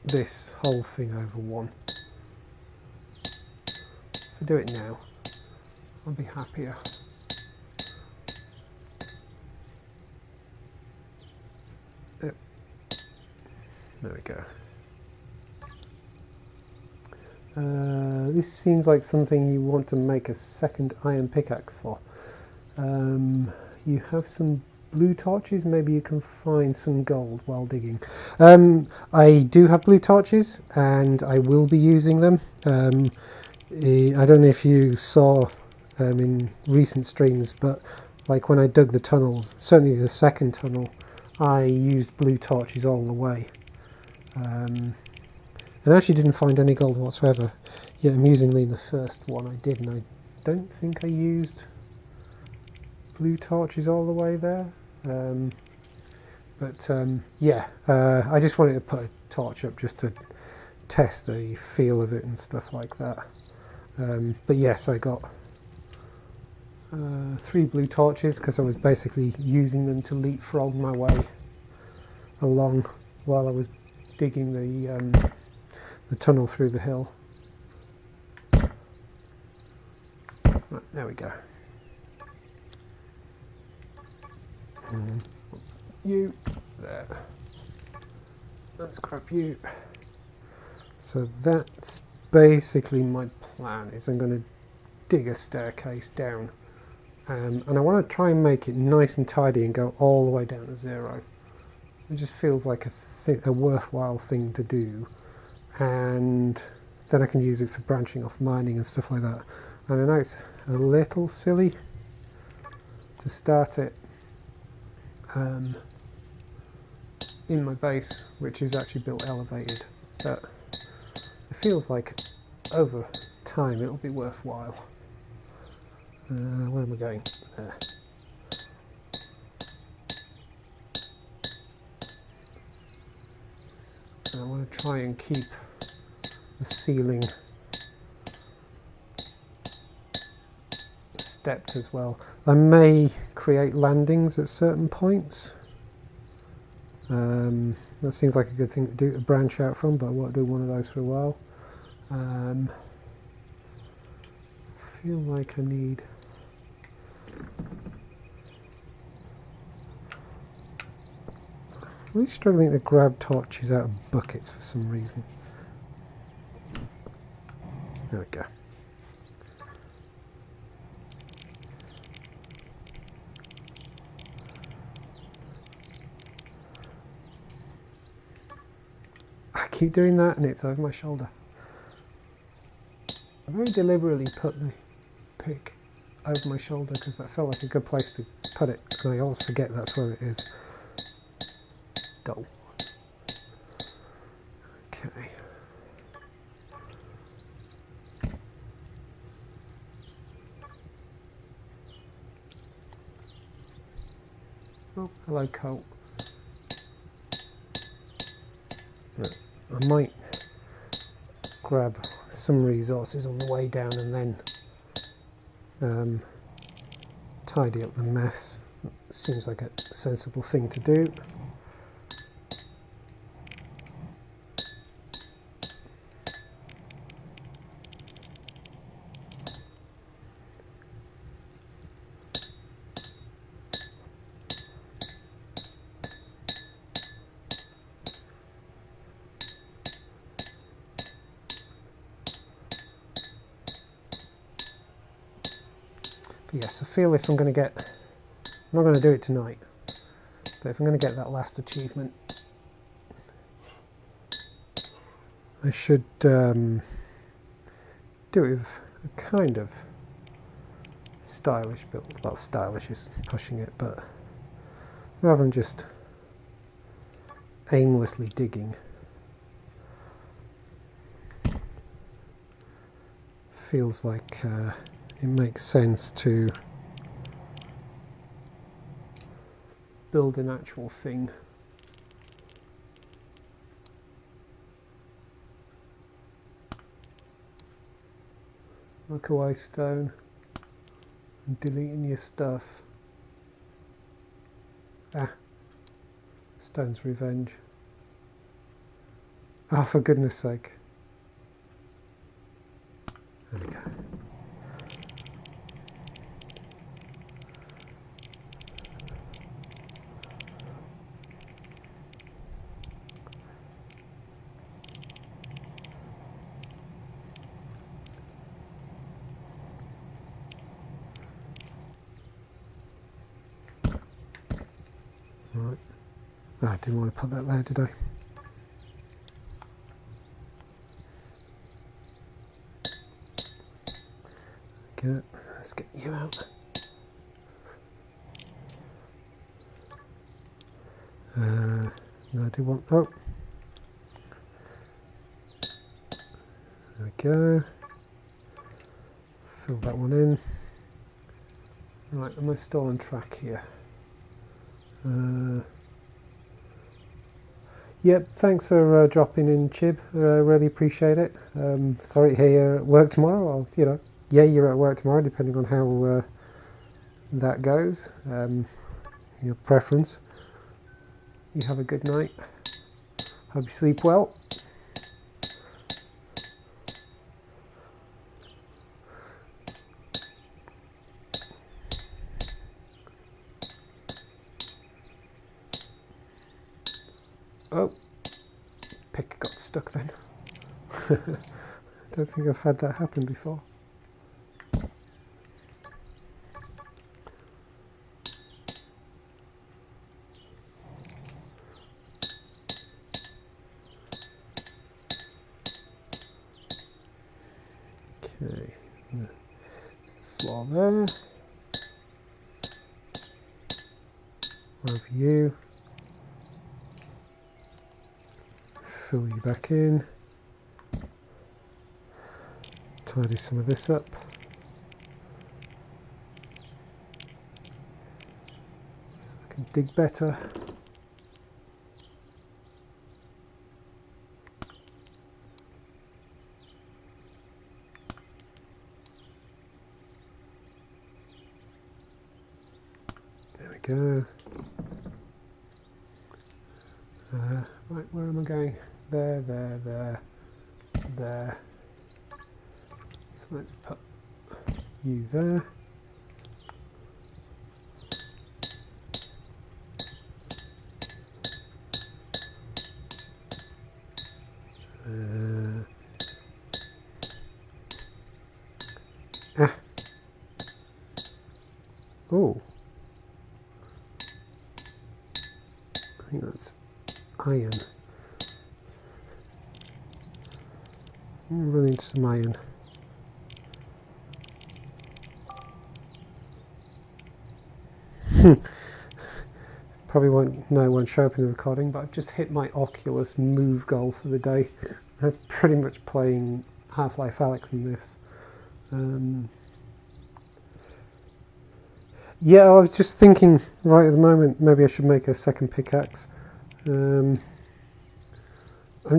A: this whole thing over one. If I do it now, I'll be happier. There we go. This seems like something you want to make a second iron pickaxe for. You have some blue torches, maybe you can find some gold while digging. I do have blue torches and I will be using them. I don't know if you saw in recent streams, but like when I dug the tunnels, certainly the second tunnel, I used blue torches all the way. And I actually didn't find any gold whatsoever. Yet amusingly in the first one I did, and I don't think I used blue torches all the way there. Yeah, I just wanted to put a torch up just to test the feel of it and stuff like that. But yes, I got 3 blue torches because I was basically using them to leapfrog my way along while I was digging the tunnel through the hill. Right, there we go. You there. Let's grab you. So that's basically my plan. Is I'm going to dig a staircase down, and I want to try and make it nice and tidy and go all the way down to 0. It just feels like a worthwhile thing to do, and then I can use it for branching off mining and stuff like that. And I know it's a little silly to start it in my base, which is actually built elevated, but it feels like over time it'll be worthwhile. Where am I going? There. I want to try and keep the ceiling stepped as well. I may create landings at certain points. That seems like a good thing to do, to branch out from, but I won't do one of those for a while. I feel like I need... I'm really struggling to grab torches out of buckets for some reason. There we go. I keep doing that and it's over my shoulder. I very deliberately put the pick over my shoulder because that felt like a good place to put it, and I always forget that's where it is. Dull. Okay. Oh, hello, Colt. I might grab some resources on the way down and then tidy up the mess. Seems like a sensible thing to do. But yes, I feel if I'm going to get, I'm not going to do it tonight, but if I'm going to get that last achievement, I should do it with a kind of stylish build. Well, stylish is pushing it, but rather than just aimlessly digging, feels like it makes sense to build an actual thing. Look away, stone, and deleting your stuff. Ah, stone's revenge. Oh, for goodness sake. There we go. Right. Oh, I didn't want to put that there, did I? Okay, let's get you out. No, I do want... Oh! There we go. Fill that one in. Right, am I still on track here? Yep, thanks for dropping in, Chib. Really appreciate it. Sorry to hear you're at work tomorrow. Or, you know, yeah, you're at work tomorrow, depending on how that goes. Your preference. You have a good night. Hope you sleep well. Oh, pick got stuck then. Don't think I've had that happen before. Okay, there's the floor there. Over you. Fill you back in. Tidy some of this up. So I can dig better. There we go. Right, where am I going? There, there, there, there. So let's put you there. Oh, I think that's iron. I'm running into some iron. Probably won't show up in the recording, but I've just hit my Oculus Move goal for the day. That's pretty much playing Half-Life Alyx in this. Yeah, I was just thinking right at the moment maybe I should make a second pickaxe. I'm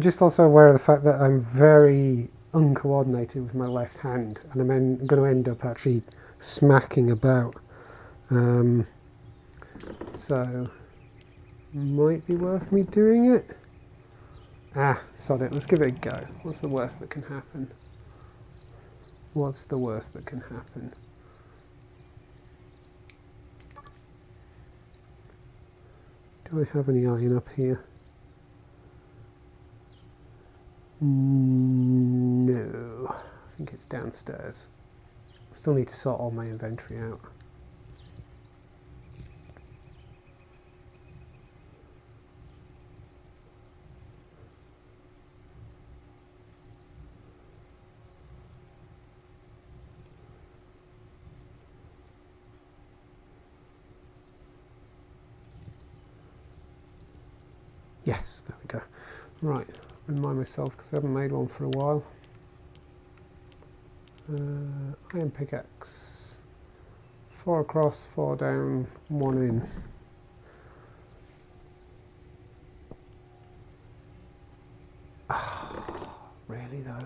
A: just also aware of the fact that I'm very uncoordinated with my left hand, and I'm going to end up actually smacking about. So, might be worth me doing it. Sod it, let's give it a go. What's the worst that can happen? What's the worst that can happen? Do I have any iron up here? No, I think it's downstairs. Still need to sort all my inventory out. Yes, there we go. Right, remind myself because I haven't made one for a while. Iron pickaxe. 4 across, 4 down, 1 in. Really though?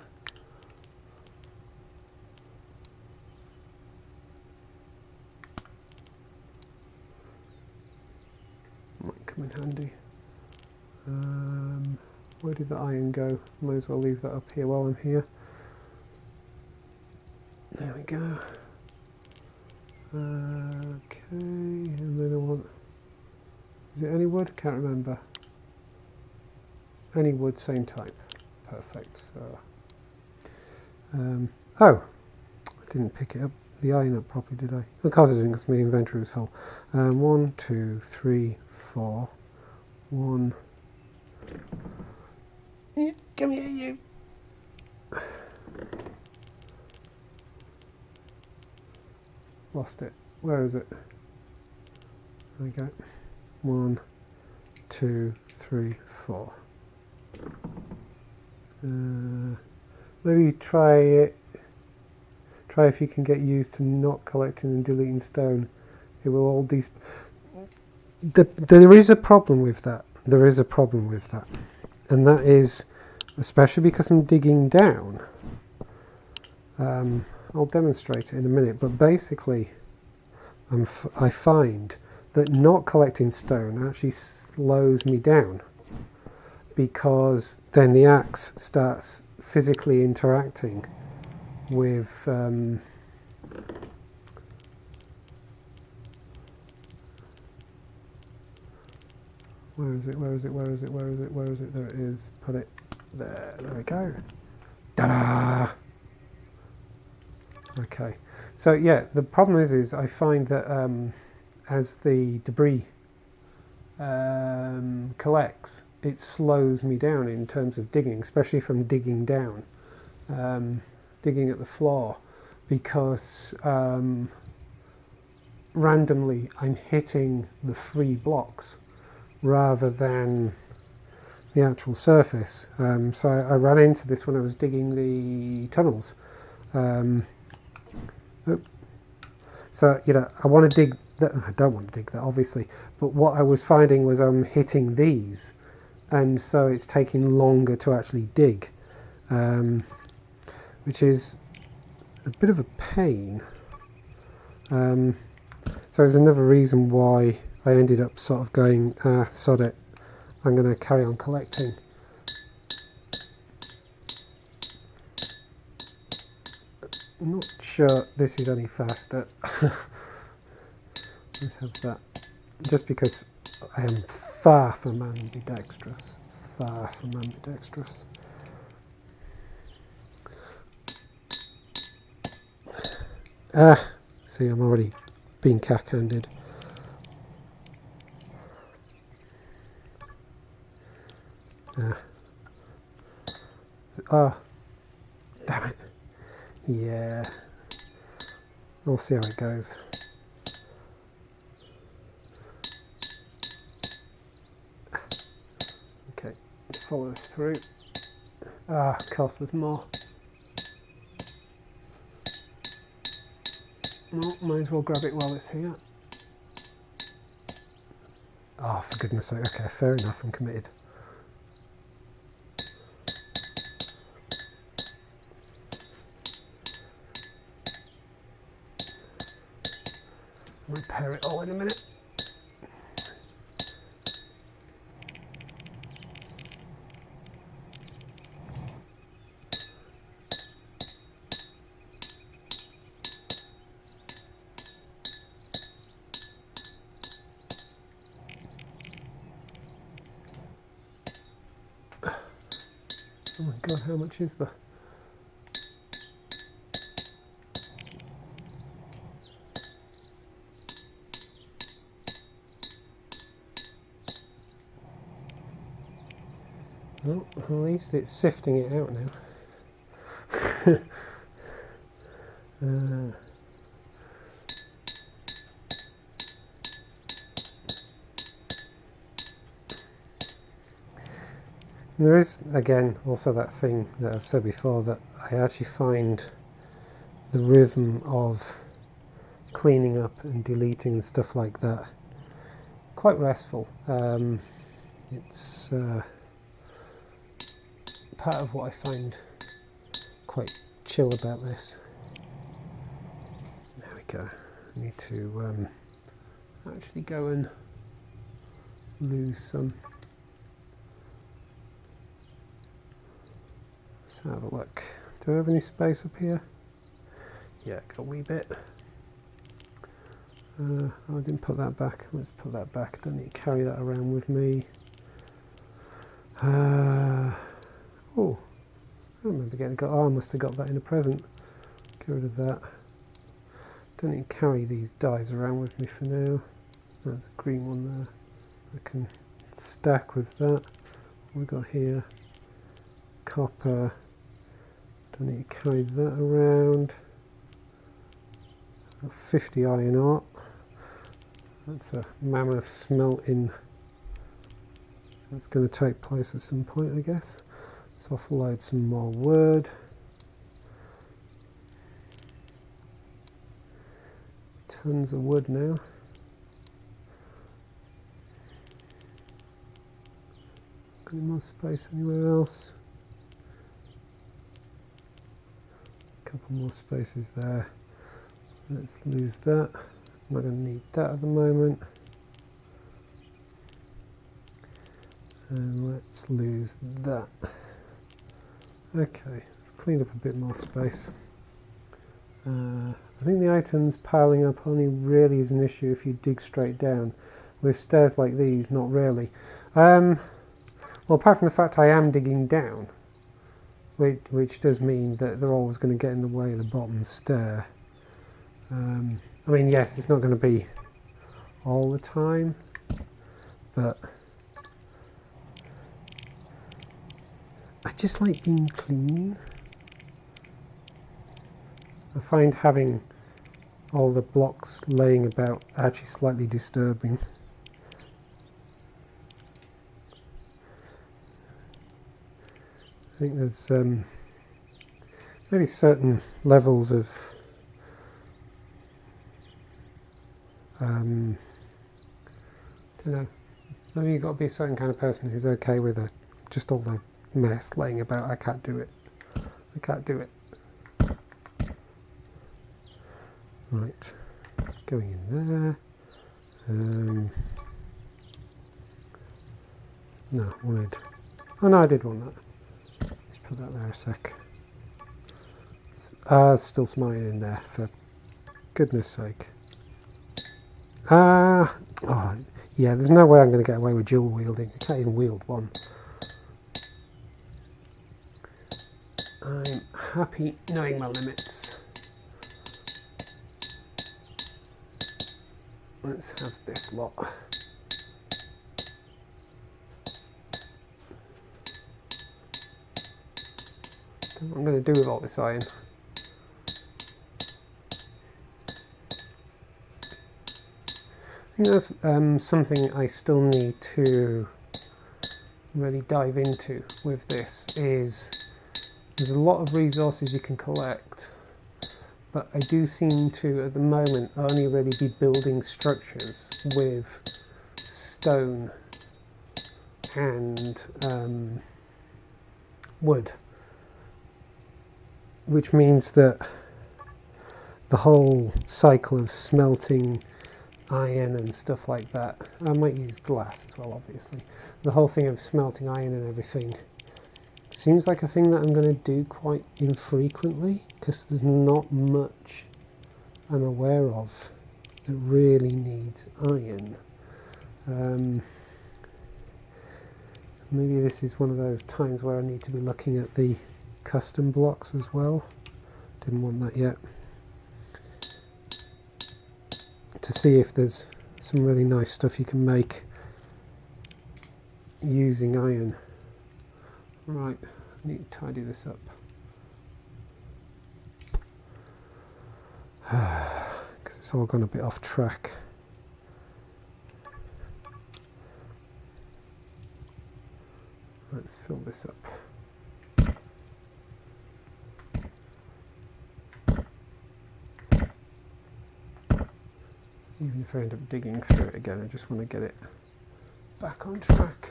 A: Might come in handy. Where did the iron go? Might as well leave that up here while I'm here. There we go. Okay, and then I want... Is it any wood? Can't remember. Any wood, same type. Perfect. So, oh, I didn't pick it up, the iron up properly, did I? Of course I didn't, because my inventory was full. 1, 2, 3, 4. 1. Come here, you. Lost it. Where is it? There we go. 1, 2, 3, 4. Maybe try it. Try if you can get used to not collecting and deleting stone. It will all there is a problem with that. There is a problem with that. And that is, especially because I'm digging down. I'll demonstrate it in a minute, but basically I find that not collecting stone actually slows me down, because then the axe starts physically interacting with where is it? There it is. Put it there. There we go. Ta-da! Okay. So yeah, the problem is I find that as the debris collects, it slows me down in terms of digging, especially if I'm digging down, digging at the floor, because randomly I'm hitting the free blocks rather than the actual surface. So I ran into this when I was digging the tunnels. So, you know, I want to dig that. I don't want to dig that, obviously, but what I was finding was I'm hitting these, and so it's taking longer to actually dig, which is a bit of a pain. So there's another reason why I ended up sort of going, sod it, I'm going to carry on collecting. I'm not sure this is any faster. Let's have that. Just because I am far from ambidextrous. Far from ambidextrous. See, I'm already being cack-handed. Oh, damn it. Yeah, we'll see how it goes. Okay, let's follow this through. Of course there's more. Well, might as well grab it while it's here. Oh, for goodness sake, okay, fair enough, I'm committed. I'll repair it all in a minute. Oh my god, how much is there? Well, at least it's sifting it out now. There is, again, also that thing that I've said before, that I actually find the rhythm of cleaning up and deleting and stuff like that quite restful. It's part of what I find quite chill about this. There we go. I need to actually go and lose some. Let's have a look. Do I have any space up here? Yeah, got a wee bit. Oh, I didn't put that back. Let's put that back. Don't need to carry that around with me. Oh, I remember getting. Oh, I must have got that in a present. Get rid of that. Don't need to carry these dies around with me for now. That's a green one there. I can stack with that. What we got here? Copper. Don't need to carry that around. Got 50 iron ore. That's a mammoth smelting. That's going to take place at some point, I guess. Let's offload some more wood. Tons of wood now. Got any more space anywhere else? A couple more spaces there. Let's lose that. I'm not going to need that at the moment. And let's lose that. Okay, let's clean up a bit more space. I think the items piling up only really is an issue if you dig straight down. With stairs like these, not really. Well, apart from the fact I am digging down, which does mean that they're always going to get in the way of the bottom stair. I mean, yes, it's not going to be all the time, but I just like being clean. I find having all the blocks laying about actually slightly disturbing. I think there's maybe certain levels of I don't know, maybe you've got to be a certain kind of person who's okay with just all the mess laying about. I can't do it. I can't do it. Right, going in there. No, wanted. Oh no, I did want that. Let's put that there a sec. Still some iron in there, for goodness sake. Oh, yeah, there's no way I'm going to get away with dual wielding. I can't even wield one. I'm happy knowing my limits. Let's have this lot. Don't know what I'm going to do with all this iron. I think that's something I still need to really dive into with this. Is there's a lot of resources you can collect, but I do seem to, at the moment, only really be building structures with stone and wood, which means that the whole cycle of smelting iron and stuff like that, I might use glass as well, obviously. The whole thing of smelting iron and everything seems like a thing that I'm going to do quite infrequently, because there's not much I'm aware of that really needs iron. Maybe this is one of those times where I need to be looking at the custom blocks as well. Didn't want that yet. To see if there's some really nice stuff you can make using iron. Right, I need to tidy this up. Because it's all gone a bit off track. Let's fill this up. Even if I end up digging through it again, I just want to get it back on track.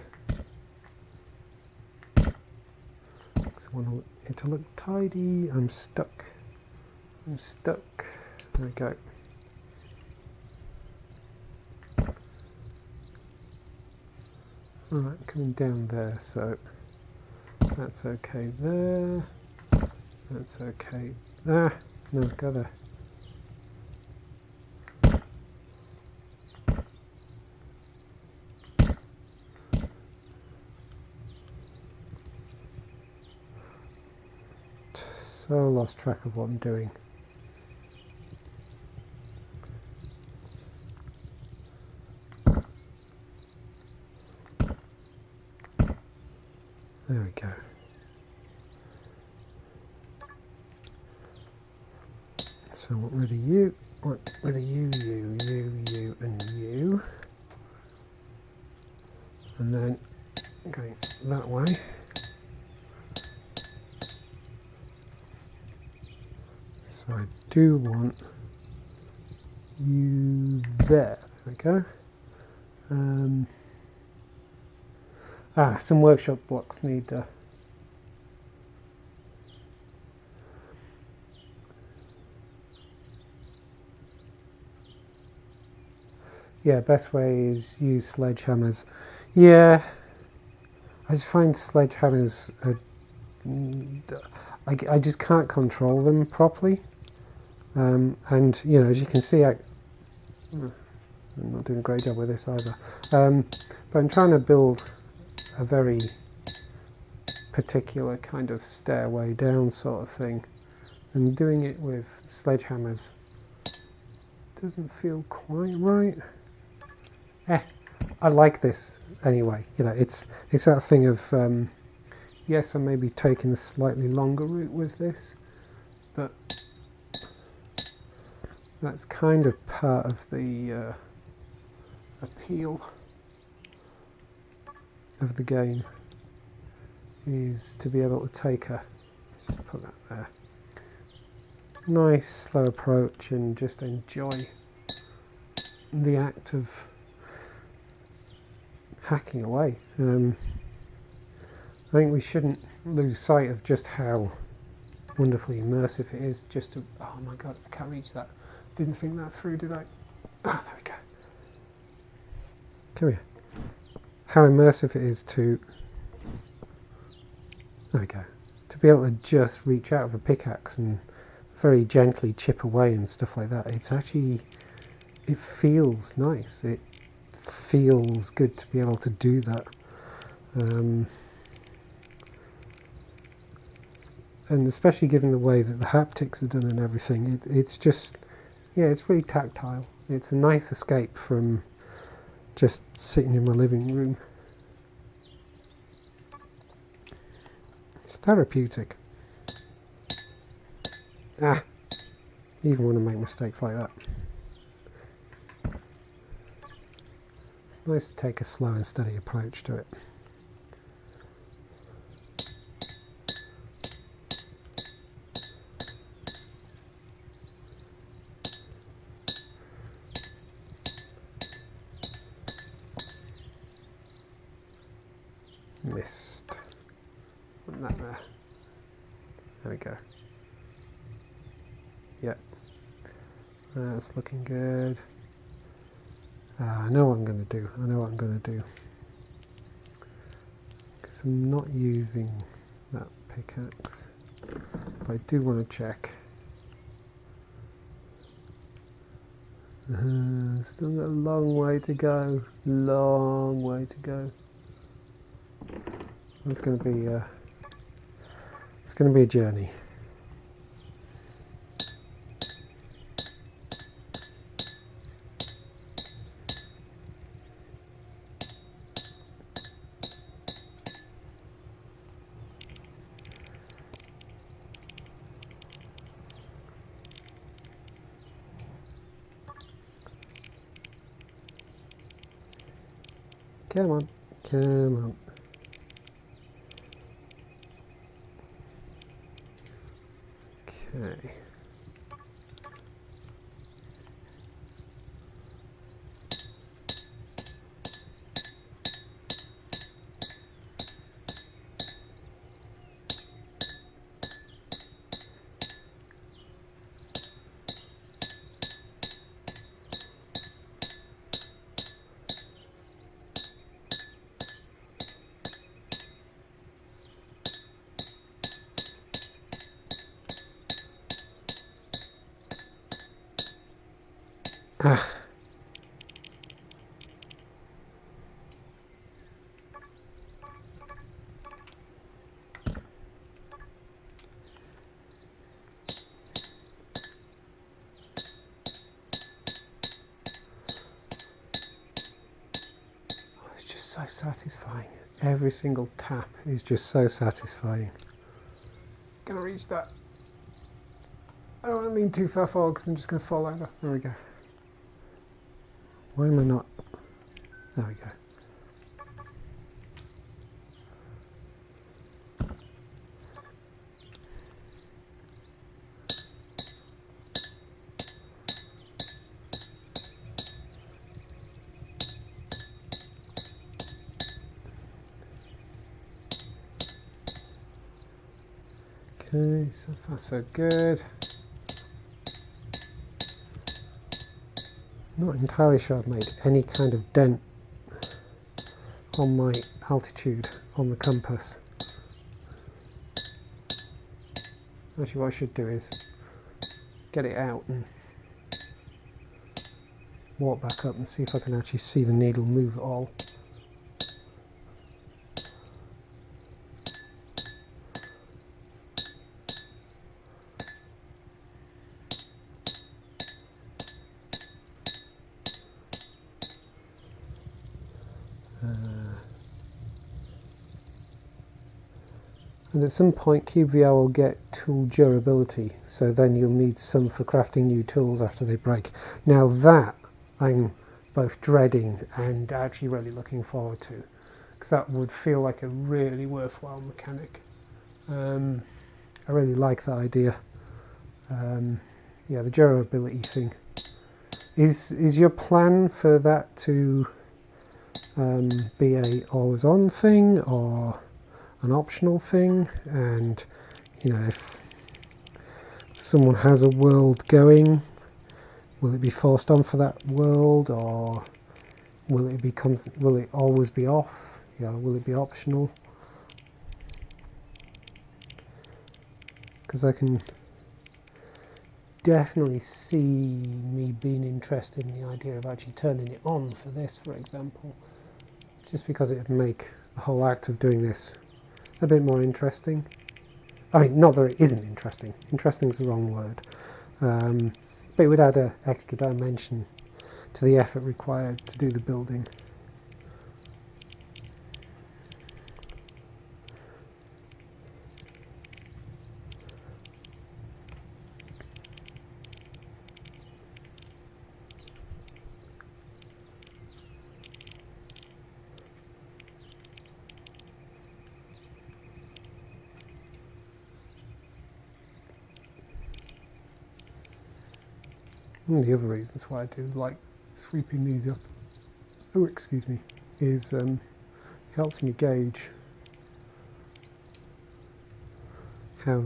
A: So I want it to look tidy. I'm stuck. I'm stuck. There we go. Alright, coming down there, so that's okay there. That's okay. No, gotta. So lost track of what I'm doing. There we go. So what rid of you, what rid of you, you, and you. And then going that way. So I do want you there. There we go. Some workshop blocks need Yeah, best way is use sledgehammers. Yeah, I just find sledgehammers, I just can't control them properly. And, you know, as you can see, I'm not doing a great job with this either. But I'm trying to build a very particular kind of stairway down sort of thing. And doing it with sledgehammers doesn't feel quite right. I like this anyway. You know, it's that thing of yes, I may be taking the slightly longer route with this, but that's kind of part of the appeal of the game, is to be able to take a, let's just put that there, nice slow approach and just enjoy the act of hacking away. I think we shouldn't lose sight of just how wonderfully immersive it is. Just to, oh my god, I can't reach that. Didn't think that through, did I? Ah, there we go. Come here. How immersive it is to, there we go, to be able to just reach out with a pickaxe and very gently chip away and stuff like that. It's actually, it feels nice. It feels good to be able to do that. And especially given the way that the haptics are done and everything, it's just, yeah, it's really tactile. It's a nice escape from just sitting in my living room. It's therapeutic. Ah, even want to make mistakes like that. It's nice to take a slow and steady approach to it. Missed. Put that there. There we go. Yep. That's looking good. I know what I'm going to do. I know what I'm going to do. Because I'm not using that pickaxe. But I do want to check. Still got a long way to go. Long way to go. It's going to be a journey. Come on, come on. Okay. Ah. It's just so satisfying. Every single tap is just so satisfying. Gonna reach that. I don't want to lean too far forward because I'm just gonna fall over. There we go. Why am I not? There we go. Okay, so far so good. I'm not entirely sure I've made any kind of dent on my altitude on the compass. Actually, what I should do is get it out and walk back up and see if I can actually see the needle move at all. And at some point cyubeVR will get tool durability, so then you'll need some for crafting new tools after they break. Now that I'm both dreading and actually really looking forward to, because that would feel like a really worthwhile mechanic. I really like that idea. Yeah, the durability thing. Is your plan for that to be a always on thing or an optional thing? And you know, if someone has a world going, will it be forced on for that world, or will it be will it always be off? Yeah, will it be optional? Because I can definitely see me being interested in the idea of actually turning it on for this, for example, just because it would make the whole act of doing this a bit more interesting. I mean, not that it isn't interesting. Interesting is the wrong word. But it would add an extra dimension to the effort required to do the building. One of the other reasons why I do like sweeping these up, oh excuse me, is it helps me gauge how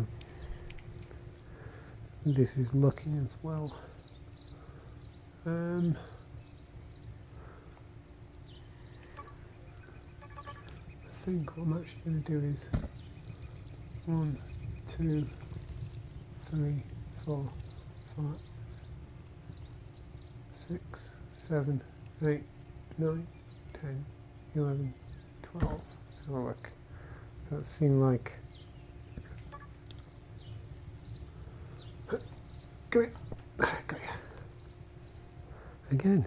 A: this is looking as well. I think what I'm actually going to do is 1, 2, 3, 4, 5, 6, 7, 8, 9, 10, 11, 12. So look, does that seem like... Come here. Got you. Again.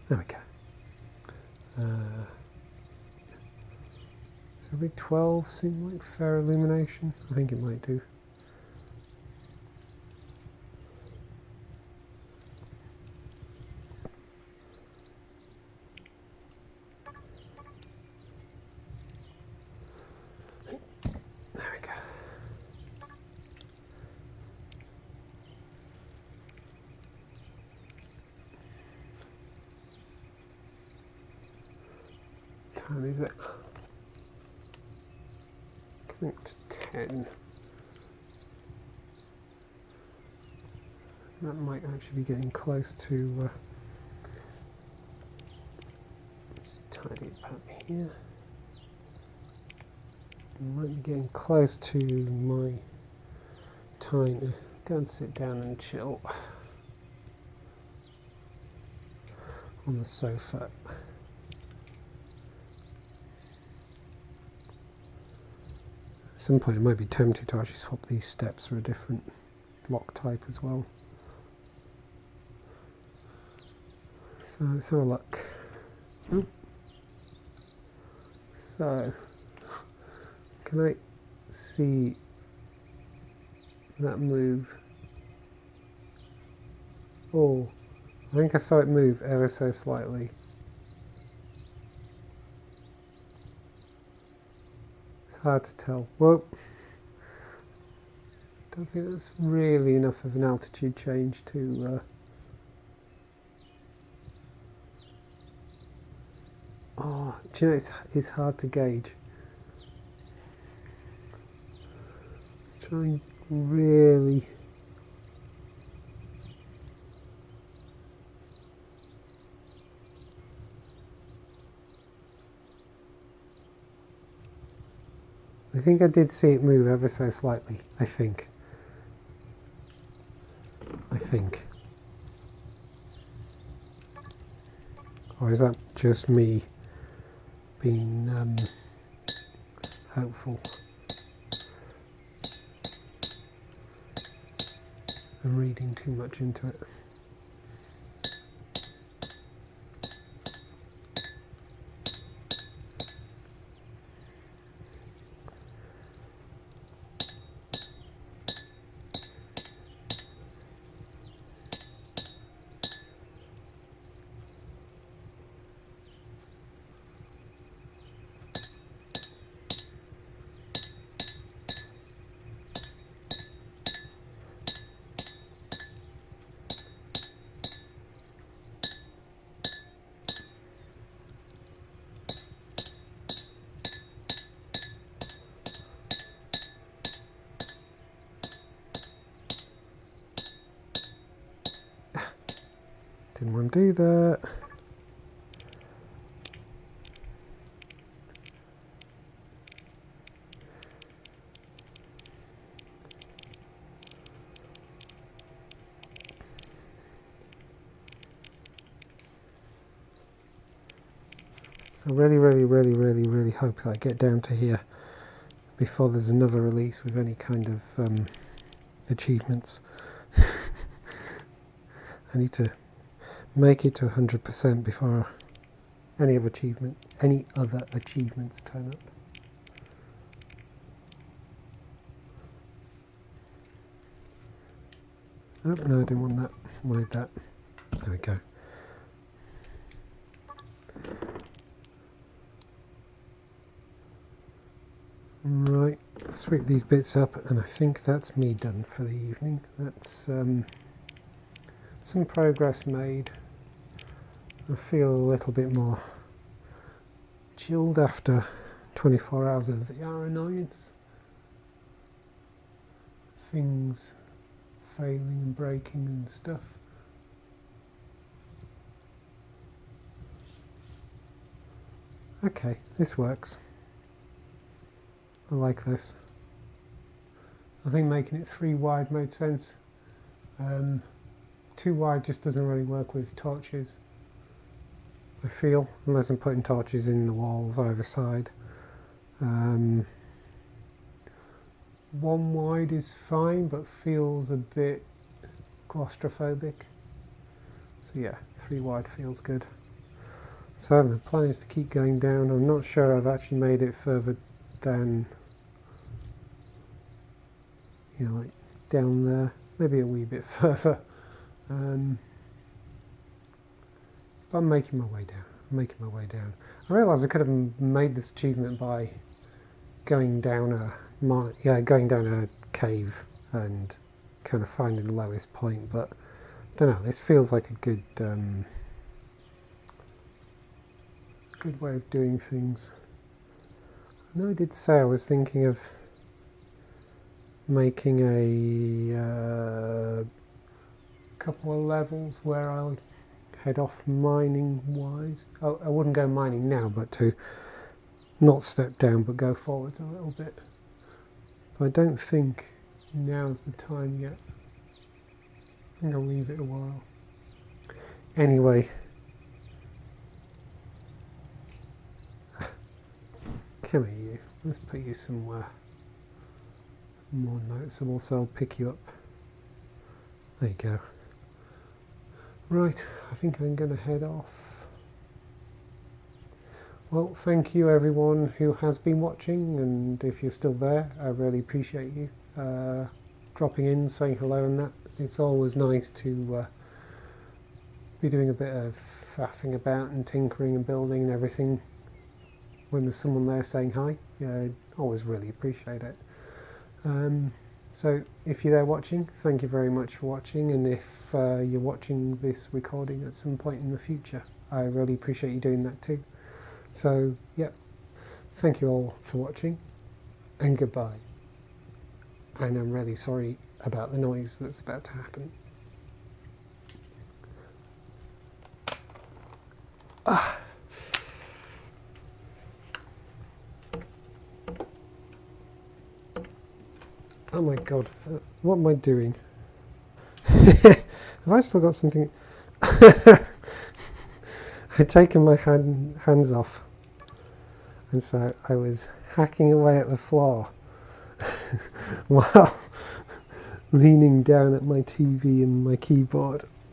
A: There we go. So big 12 seem like fair illumination. I think it might do. Time is it? Coming to 10. That might actually be getting close to. Let's tidy it up here. Might be getting close to my time to go and sit down and chill on the sofa. At some point I might be tempted to actually swap these steps for a different block type as well. So let's have a look. So, can I see that move? Oh, I think I saw it move ever so slightly. Hard to tell. Well, don't think that's really enough of an altitude change to oh, do you know, it's hard to gauge. Let's try and really I think I did see it move ever so slightly, I think. Or is that just me being hopeful and reading too much into it? Didn't want to do that. I really hope that I get down to here before there's another release with any kind of achievements. I need to make it to 100% before any other achievements turn up. Oh no, I didn't want that. I wanted that. There we go. Right, sweep these bits up, and I think that's me done for the evening. That's some progress made. I feel a little bit more chilled after 24 hours of VR annoyance. Things failing and breaking and stuff. Okay, this works. I like this. I think making it 3 wide made sense. 2 wide just doesn't really work with torches, I feel, unless I'm putting torches in the walls either side. 1 wide is fine, but feels a bit claustrophobic. So yeah, 3 wide feels good. So the plan is to keep going down. I'm not sure I've actually made it further down, you know, like down there, maybe a wee bit further. But I'm making my way down. I realised I could have made this achievement by going down a cave and kind of finding the lowest point, but I don't know, this feels like a good way of doing things. I know I did say I was thinking of making a couple of levels where I'll head off mining wise. Oh, I wouldn't go mining now, but to not step down but go forwards a little bit. But I don't think now's the time yet. I think I'll leave it a while. Anyway, come here you. Let's put you somewhere more noticeable so I'll pick you up. There you go. Right, I think I'm going to head off. Well, thank you everyone who has been watching, and if you're still there, I really appreciate you dropping in, saying hello and that. It's always nice to be doing a bit of faffing about and tinkering and building and everything when there's someone there saying hi. Yeah, I always really appreciate it. So if you're there watching, thank you very much for watching, and if you're watching this recording at some point in the future, I really appreciate you doing that too. So yeah, thank you all for watching, and goodbye. And I'm really sorry about the noise that's about to happen. Oh my god, what am I doing? Have I still got something? I'd taken my hands off, and so I was hacking away at the floor while leaning down at my TV and my keyboard.